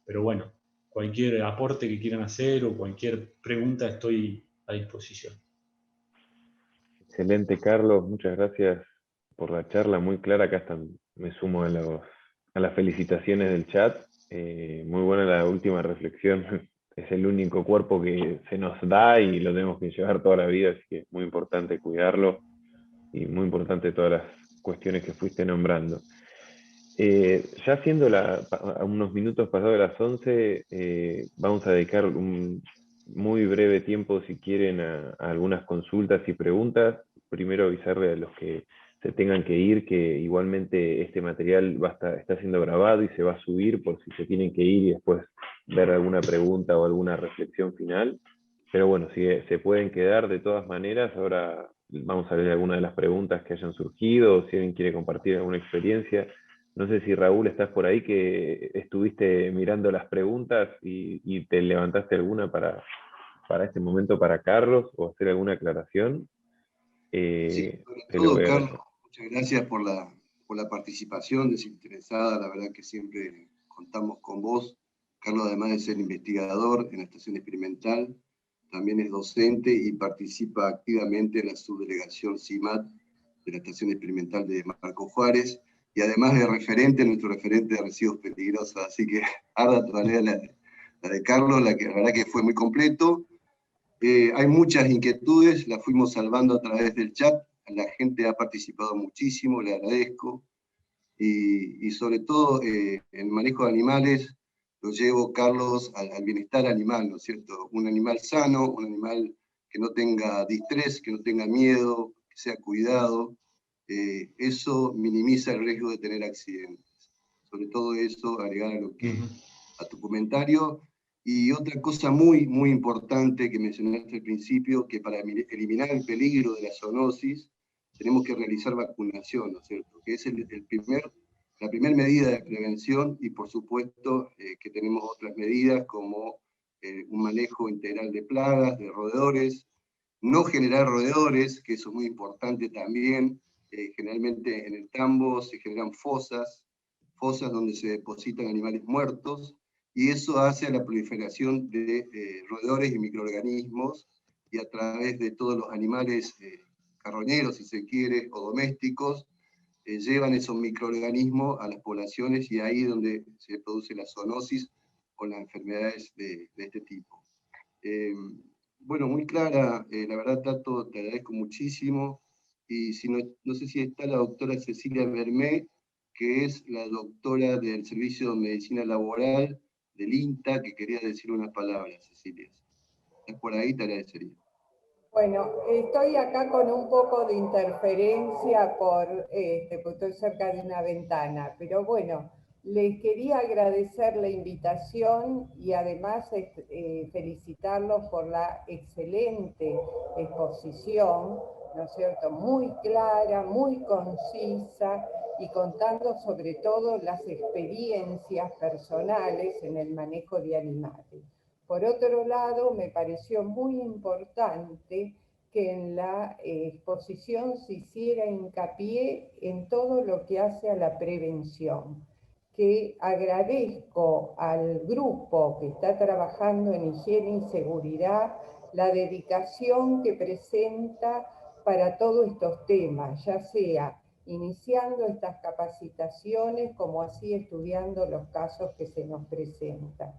pero bueno, cualquier aporte que quieran hacer o cualquier pregunta estoy a disposición. Excelente, Carlos. Muchas gracias por la charla, muy clara. Acá hasta me sumo a las felicitaciones del chat. Muy buena la última reflexión. Es el único cuerpo que se nos da y lo tenemos que llevar toda la vida, así que es muy importante cuidarlo y muy importante todas las cuestiones que fuiste nombrando. Ya siendo a unos minutos pasados de las 11, vamos a dedicar un muy breve tiempo, si quieren, a algunas consultas y preguntas. Primero avisarle a los que se tengan que ir que igualmente este material está siendo grabado y se va a subir por si se tienen que ir y después ver alguna pregunta o alguna reflexión final. Pero bueno, si se pueden quedar de todas maneras, ahora vamos a ver algunas de las preguntas que hayan surgido, o si alguien quiere compartir alguna experiencia. No sé si Raúl estás por ahí, que estuviste mirando las preguntas y te levantaste alguna para este momento para Carlos, o hacer alguna aclaración. Sí, sobre Te lo todo, voy a Carlos, agradecer. muchas gracias por la participación desinteresada. La verdad que siempre contamos con vos. Carlos, además de ser investigador en la estación experimental, también es docente y participa activamente en la subdelegación CIMAT de la estación experimental de Marco Juárez, y además de referente, nuestro referente de residuos peligrosos. Así que ahora traeré la de Carlos, la verdad que fue muy completo. Hay muchas inquietudes, las fuimos salvando a través del chat. La gente ha participado muchísimo, le agradezco. Y sobre todo, el manejo de animales lo llevo, Carlos, al bienestar animal, ¿no es cierto? Un animal sano, un animal que no tenga distrés, que no tenga miedo, que sea cuidado. Eso minimiza el riesgo de tener accidentes. Sobre todo eso, agregar a tu comentario. Y otra cosa muy, muy importante que mencionaste al principio, que para eliminar el peligro de la zoonosis, tenemos que realizar vacunación, ¿no es cierto? Que es la primera medida de prevención, y por supuesto que tenemos otras medidas como un manejo integral de plagas, de roedores, no generar roedores, que eso es muy importante también. Generalmente en el tambo se generan fosas donde se depositan animales muertos, y eso hace a la proliferación de roedores y microorganismos, y a través de todos los animales carroñeros, si se quiere, o domésticos, llevan esos microorganismos a las poblaciones, y ahí es donde se produce la zoonosis o las enfermedades de este tipo. Bueno, muy clara, la verdad, Tato, te agradezco muchísimo. Y si no sé si está la doctora Cecilia Bermé, que es la doctora del Servicio de Medicina Laboral del INTA, que quería decir unas palabras, Cecilia. ¿Estás por ahí? Te agradecería. Bueno, estoy acá con un poco de interferencia porque estoy cerca de una ventana, pero bueno, les quería agradecer la invitación y además felicitarlos por la excelente exposición, ¿no es cierto? Muy clara, muy concisa y contando sobre todo las experiencias personales en el manejo de animales. Por otro lado, me pareció muy importante que en la exposición se hiciera hincapié en todo lo que hace a la prevención, que agradezco al grupo que está trabajando en higiene y seguridad la dedicación que presenta para todos estos temas, ya sea iniciando estas capacitaciones como así estudiando los casos que se nos presentan.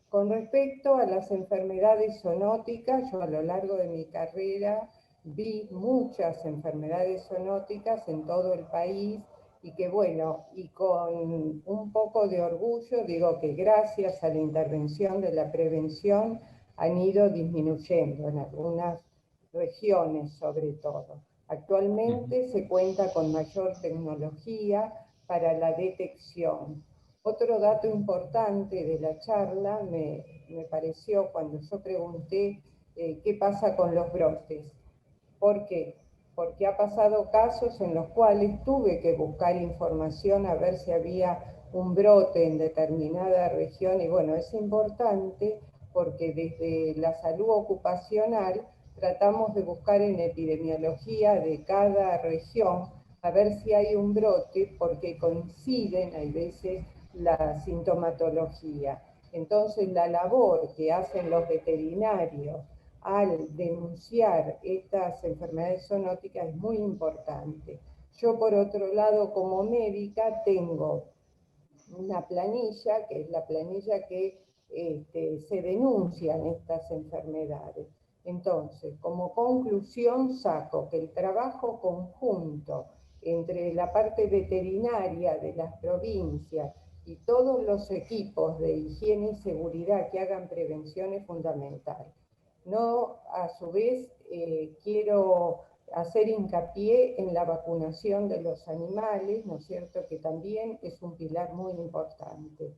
Con respecto a las enfermedades zoonóticas, yo a lo largo de mi carrera vi muchas enfermedades zoonóticas en todo el país y que bueno, y con un poco de orgullo digo que gracias a la intervención de la prevención han ido disminuyendo en algunas regiones sobre todo. Actualmente se cuenta con mayor tecnología para la detección. Otro dato importante de la charla me pareció cuando yo pregunté qué pasa con los brotes. ¿Por qué? Porque ha pasado casos en los cuales tuve que buscar información a ver si había un brote en determinada región y bueno, es importante porque desde la salud ocupacional tratamos de buscar en epidemiología de cada región a ver si hay un brote porque coinciden, hay veces, la sintomatología. Entonces la labor que hacen los veterinarios al denunciar estas enfermedades zoonóticas es muy importante. Yo, por otro lado, como médica, tengo una planilla, que es la planilla que se denuncian estas enfermedades. Entonces, como conclusión, saco que el trabajo conjunto entre la parte veterinaria de las provincias y todos los equipos de higiene y seguridad que hagan prevención es fundamental. No, a su vez, quiero hacer hincapié en la vacunación de los animales, ¿no es cierto?, que también es un pilar muy importante.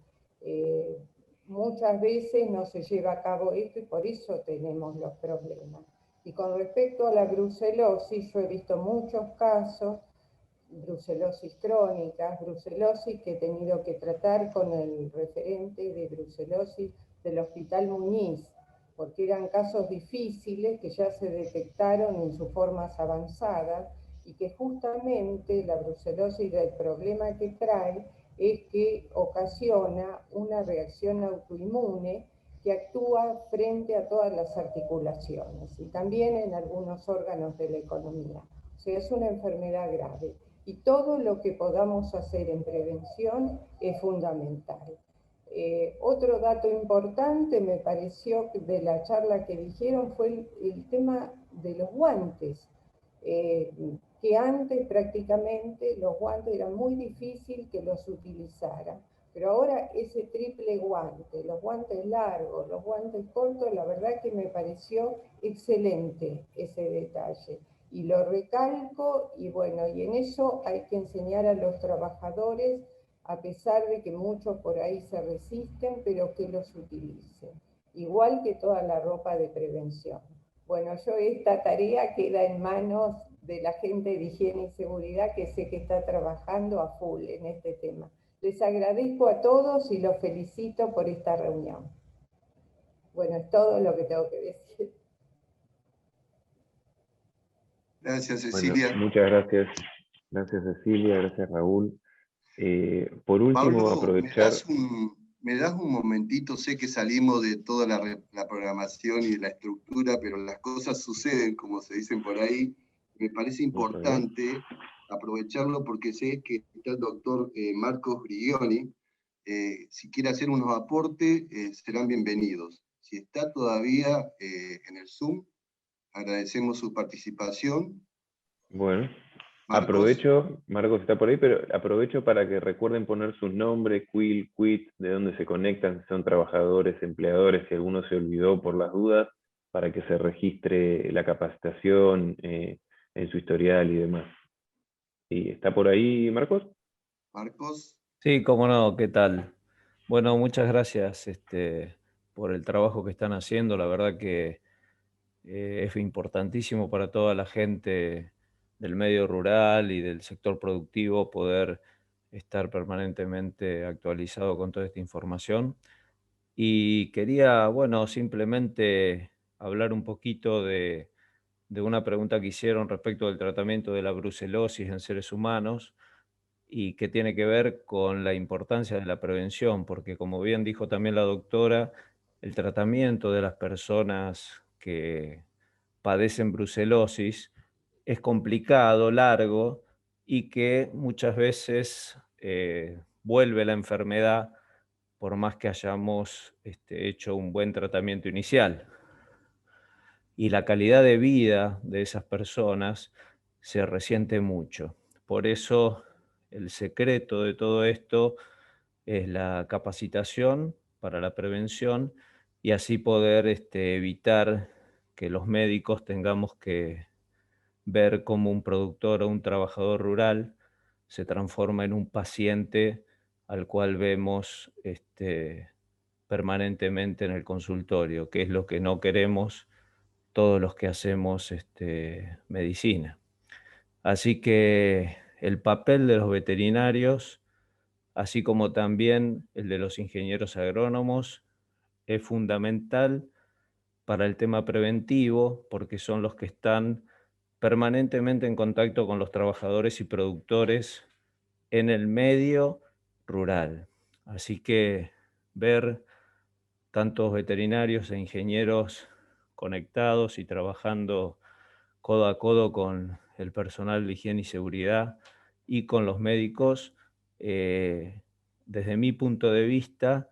Muchas veces no se lleva a cabo esto y por eso tenemos los problemas. Y con respecto a la brucelosis, yo he visto muchos casos, brucelosis crónicas, brucelosis que he tenido que tratar con el referente de brucelosis del Hospital Muñiz, porque eran casos difíciles que ya se detectaron en sus formas avanzadas y que justamente la brucelosis, el problema que trae es que ocasiona una reacción autoinmune que actúa frente a todas las articulaciones y también en algunos órganos de la economía. O sea, es una enfermedad grave y todo lo que podamos hacer en prevención es fundamental. Otro dato importante me pareció de la charla que dijeron fue el tema de los guantes, que antes prácticamente los guantes eran muy difícil que los utilizaran, pero ahora ese triple guante, los guantes largos, los guantes cortos, la verdad que me pareció excelente ese detalle. Y lo recalco, y bueno, y en eso hay que enseñar a los trabajadores, a pesar de que muchos por ahí se resisten, pero que los utilicen. Igual que toda la ropa de prevención. Bueno, yo esta tarea queda en manos de la gente de higiene y seguridad que sé que está trabajando a full en este tema. Les agradezco a todos y los felicito por esta reunión. Bueno, es todo lo que tengo que decir. Gracias, Cecilia. Bueno, muchas gracias. Gracias, Cecilia. Gracias, Raúl. Por último, Pablo, aprovechar... ¿me das un momentito? Sé que salimos de toda la programación y de la estructura, pero las cosas suceden, como se dicen por ahí. Me parece importante aprovecharlo porque sé que está el doctor Marcos Grigioni. Si quiere hacer unos aportes, serán bienvenidos. Si está todavía en el Zoom, agradecemos su participación. Bueno, Marcos. aprovecho, Marcos está por ahí, pero aprovecho para que recuerden poner sus nombres, Quill, Quit, de dónde se conectan, si son trabajadores, empleadores, si alguno se olvidó por las dudas, para que se registre la capacitación en su historial y demás. ¿Y está por ahí, Marcos? Marcos. Sí, cómo no, ¿qué tal? Bueno, muchas gracias por el trabajo que están haciendo. La verdad que es importantísimo para toda la gente del medio rural y del sector productivo poder estar permanentemente actualizado con toda esta información. Y quería, bueno, simplemente hablar un poquito de una pregunta que hicieron respecto del tratamiento de la brucelosis en seres humanos y que tiene que ver con la importancia de la prevención, porque como bien dijo también la doctora, el tratamiento de las personas que padecen brucelosis es complicado, largo y que muchas veces vuelve la enfermedad por más que hayamos hecho un buen tratamiento inicial. Y la calidad de vida de esas personas se resiente mucho. Por eso el secreto de todo esto es la capacitación para la prevención y así poder evitar que los médicos tengamos que ver cómo un productor o un trabajador rural se transforma en un paciente al cual vemos permanentemente en el consultorio, que es lo que no queremos todos los que hacemos medicina. Así que el papel de los veterinarios, así como también el de los ingenieros agrónomos, es fundamental para el tema preventivo, porque son los que están permanentemente en contacto con los trabajadores y productores en el medio rural. Así que ver tantos veterinarios e ingenieros conectados y trabajando codo a codo con el personal de higiene y seguridad y con los médicos, desde mi punto de vista,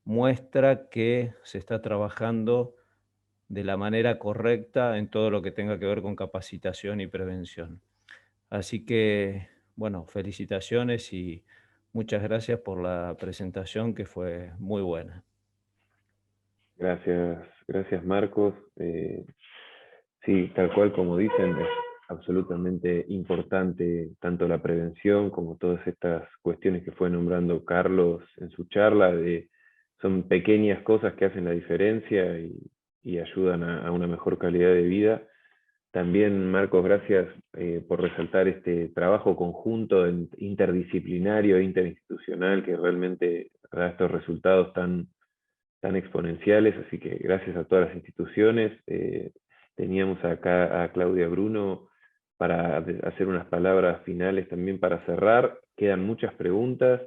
muestra que se está trabajando de la manera correcta en todo lo que tenga que ver con capacitación y prevención. Así que, bueno, felicitaciones y muchas gracias por la presentación que fue muy buena. Gracias Marcos. Sí, tal cual como dicen, es absolutamente importante tanto la prevención como todas estas cuestiones que fue nombrando Carlos en su charla, son pequeñas cosas que hacen la diferencia y ayudan a una mejor calidad de vida. También, Marcos, gracias por resaltar este trabajo conjunto, interdisciplinario e interinstitucional que realmente da estos resultados tan exponenciales, así que gracias a todas las instituciones. Teníamos acá a Claudia Bruno para hacer unas palabras finales también para cerrar. Quedan muchas preguntas.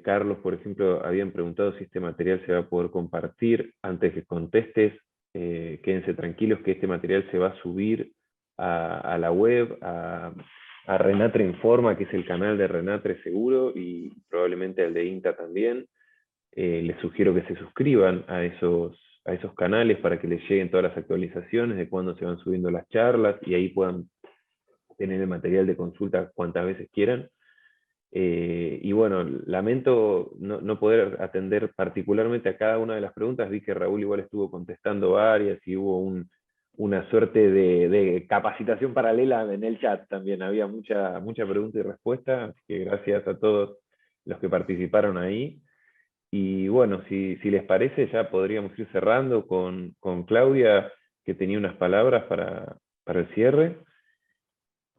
Carlos, por ejemplo, habían preguntado si este material se va a poder compartir. Antes que contestes, quédense tranquilos que este material se va a subir a la web, a Renatre Informa, que es el canal de Renatre seguro, y probablemente al de INTA también. Les sugiero que se suscriban a esos canales para que les lleguen todas las actualizaciones de cuándo se van subiendo las charlas y ahí puedan tener el material de consulta cuantas veces quieran. Y bueno, lamento no poder atender particularmente a cada una de las preguntas. Vi que Raúl igual estuvo contestando varias y hubo una suerte de capacitación paralela en el chat también. Había mucha pregunta y respuesta, así que gracias a todos los que participaron ahí. Y bueno, si les parece, ya podríamos ir cerrando con Claudia, que tenía unas palabras para el cierre.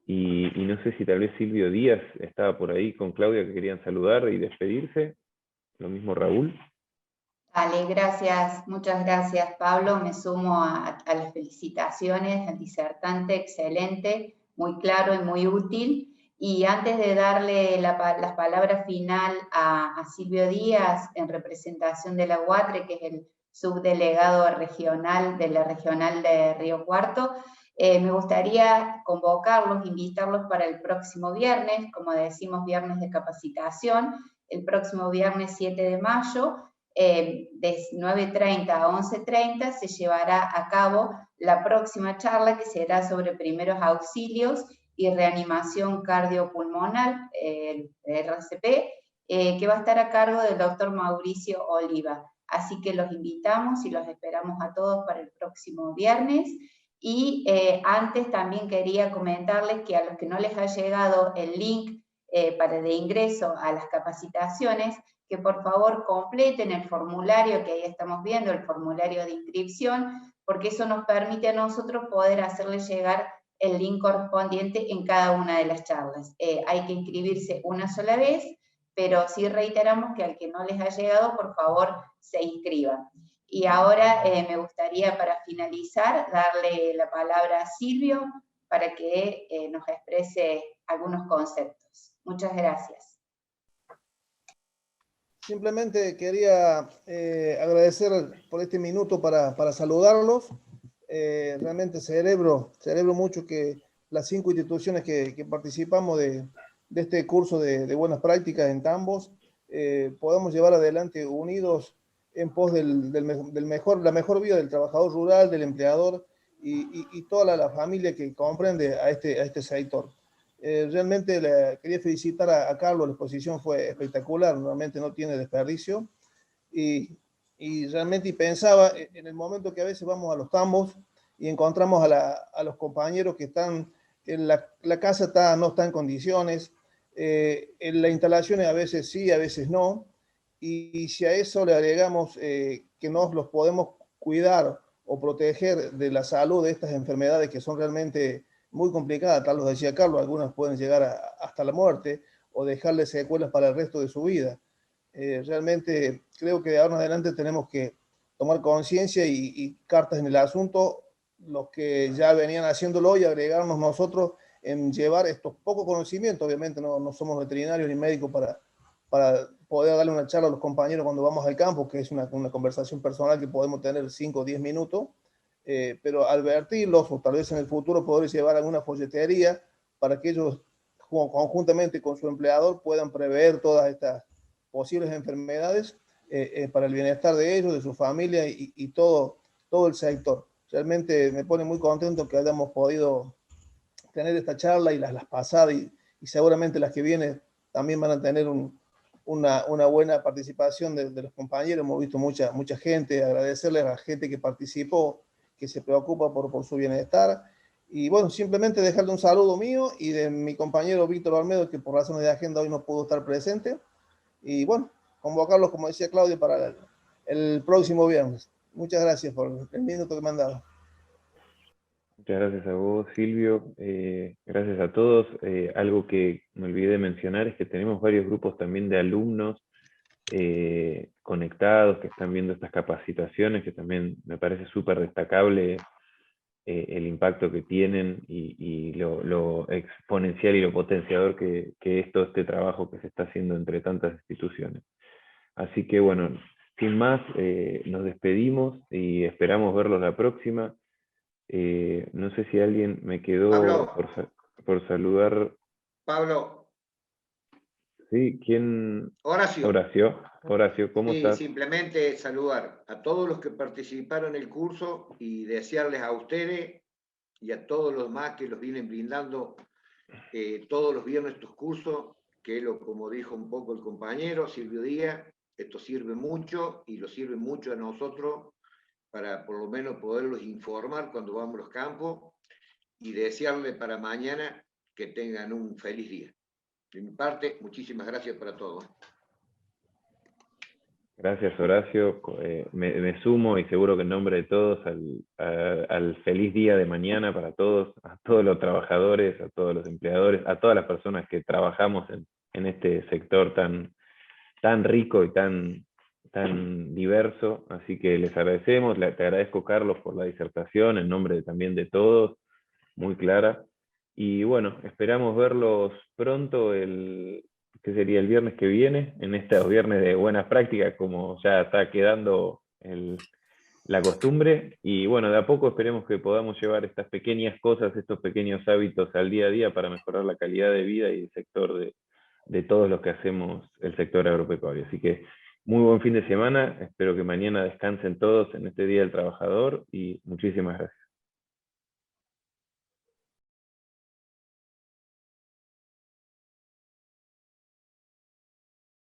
Y no sé si tal vez Silvio Díaz estaba por ahí con Claudia, que querían saludar y despedirse. Lo mismo Raúl. Vale, gracias, muchas gracias Pablo. Me sumo a las felicitaciones al disertante, excelente, muy claro y muy útil. Y antes de darle las palabras final a Silvio Díaz, en representación de la UATRE, que es el subdelegado regional de la Regional de Río Cuarto, me gustaría convocarlos, invitarlos para el próximo viernes, como decimos, viernes de capacitación, el próximo viernes 7 de mayo, de 9:30 a 11:30, se llevará a cabo la próxima charla que será sobre primeros auxilios y reanimación cardiopulmonar, el RCP, que va a estar a cargo del doctor Mauricio Oliva. Así que los invitamos y los esperamos a todos para el próximo viernes. Y antes también quería comentarles que a los que no les ha llegado el link de ingreso a las capacitaciones, que por favor completen el formulario que ahí estamos viendo, el formulario de inscripción, porque eso nos permite a nosotros poder hacerles llegar el link correspondiente en cada una de las charlas. Hay que inscribirse una sola vez, pero sí reiteramos que al que no les ha llegado, por favor, se inscriban. Y ahora me gustaría, para finalizar, darle la palabra a Silvio para que nos exprese algunos conceptos. Muchas gracias. Simplemente quería agradecer por este minuto para saludarlos. Realmente celebro mucho que las 5 instituciones que participamos de este curso de buenas prácticas en Tambos podamos llevar adelante unidos en pos de la mejor vida del trabajador rural, del empleador y toda la familia que comprende a este sector. Realmente quería felicitar a Carlos, la exposición fue espectacular, realmente no tiene desperdicio. Y realmente pensaba en el momento que a veces vamos a los tambos y encontramos a los compañeros que están, la casa no está en condiciones, en las instalaciones a veces sí, a veces no, y si a eso le agregamos que nos los podemos cuidar o proteger de la salud de estas enfermedades que son realmente muy complicadas, tal lo decía Carlos, algunas pueden llegar hasta la muerte o dejarle secuelas para el resto de su vida. Realmente creo que de ahora en adelante tenemos que tomar conciencia y cartas en el asunto, los que ya venían haciéndolo y agregarnos nosotros en llevar estos pocos conocimientos. Obviamente no somos veterinarios ni médicos para poder darle una charla a los compañeros cuando vamos al campo, que es una conversación personal que podemos tener 5 o 10 minutos, pero advertirlos o tal vez en el futuro poder llevar alguna folletería para que ellos conjuntamente con su empleador puedan prever todas estas posibles enfermedades para el bienestar de ellos, de su familia y todo el sector. Realmente me pone muy contento que hayamos podido tener esta charla y las pasadas y seguramente las que vienen también van a tener una buena participación de los compañeros. Hemos visto mucha gente, agradecerles a la gente que participó, que se preocupa por su bienestar. Y bueno, simplemente dejarle un saludo mío y de mi compañero Víctor Olmedo, que por razones de agenda hoy no pudo estar presente. Y bueno, convocarlos, como decía Claudio, para el próximo viernes. Muchas gracias por el minuto que me han dado. Muchas gracias a vos, Silvio. Gracias a todos. Algo que me olvidé de mencionar es que tenemos varios grupos también de alumnos conectados que están viendo estas capacitaciones, que también me parece súper destacable el impacto que tienen y lo exponencial y lo potenciador que es todo este trabajo que se está haciendo entre tantas instituciones. Así que bueno, sin más, nos despedimos y esperamos verlos la próxima. No sé si alguien me quedó por saludar. Pablo. ¿Sí? ¿Quién? Horacio. Horacio, ¿cómo estás? Simplemente saludar a todos los que participaron en el curso y desearles a ustedes y a todos los demás que los vienen brindando todos los viernes estos cursos, que como dijo un poco el compañero Silvio Díaz, esto sirve mucho y lo sirve mucho a nosotros para por lo menos poderlos informar cuando vamos a los campos y desearles para mañana que tengan un feliz día. De mi parte, muchísimas gracias para todos. Gracias, Horacio. Me sumo y seguro que en nombre de todos al feliz día de mañana para todos, a todos los trabajadores, a todos los empleadores, a todas las personas que trabajamos en este sector tan rico y tan diverso. Así que les agradecemos. Te agradezco, Carlos, por la disertación en nombre también de todos, muy clara. Y bueno, esperamos verlos pronto que sería el viernes que viene, en estos viernes de buenas prácticas, como ya está quedando la costumbre. Y bueno, de a poco esperemos que podamos llevar estas pequeñas cosas, estos pequeños hábitos al día a día para mejorar la calidad de vida y el sector de todos los que hacemos el sector agropecuario. Así que muy buen fin de semana, espero que mañana descansen todos en este Día del Trabajador y muchísimas gracias.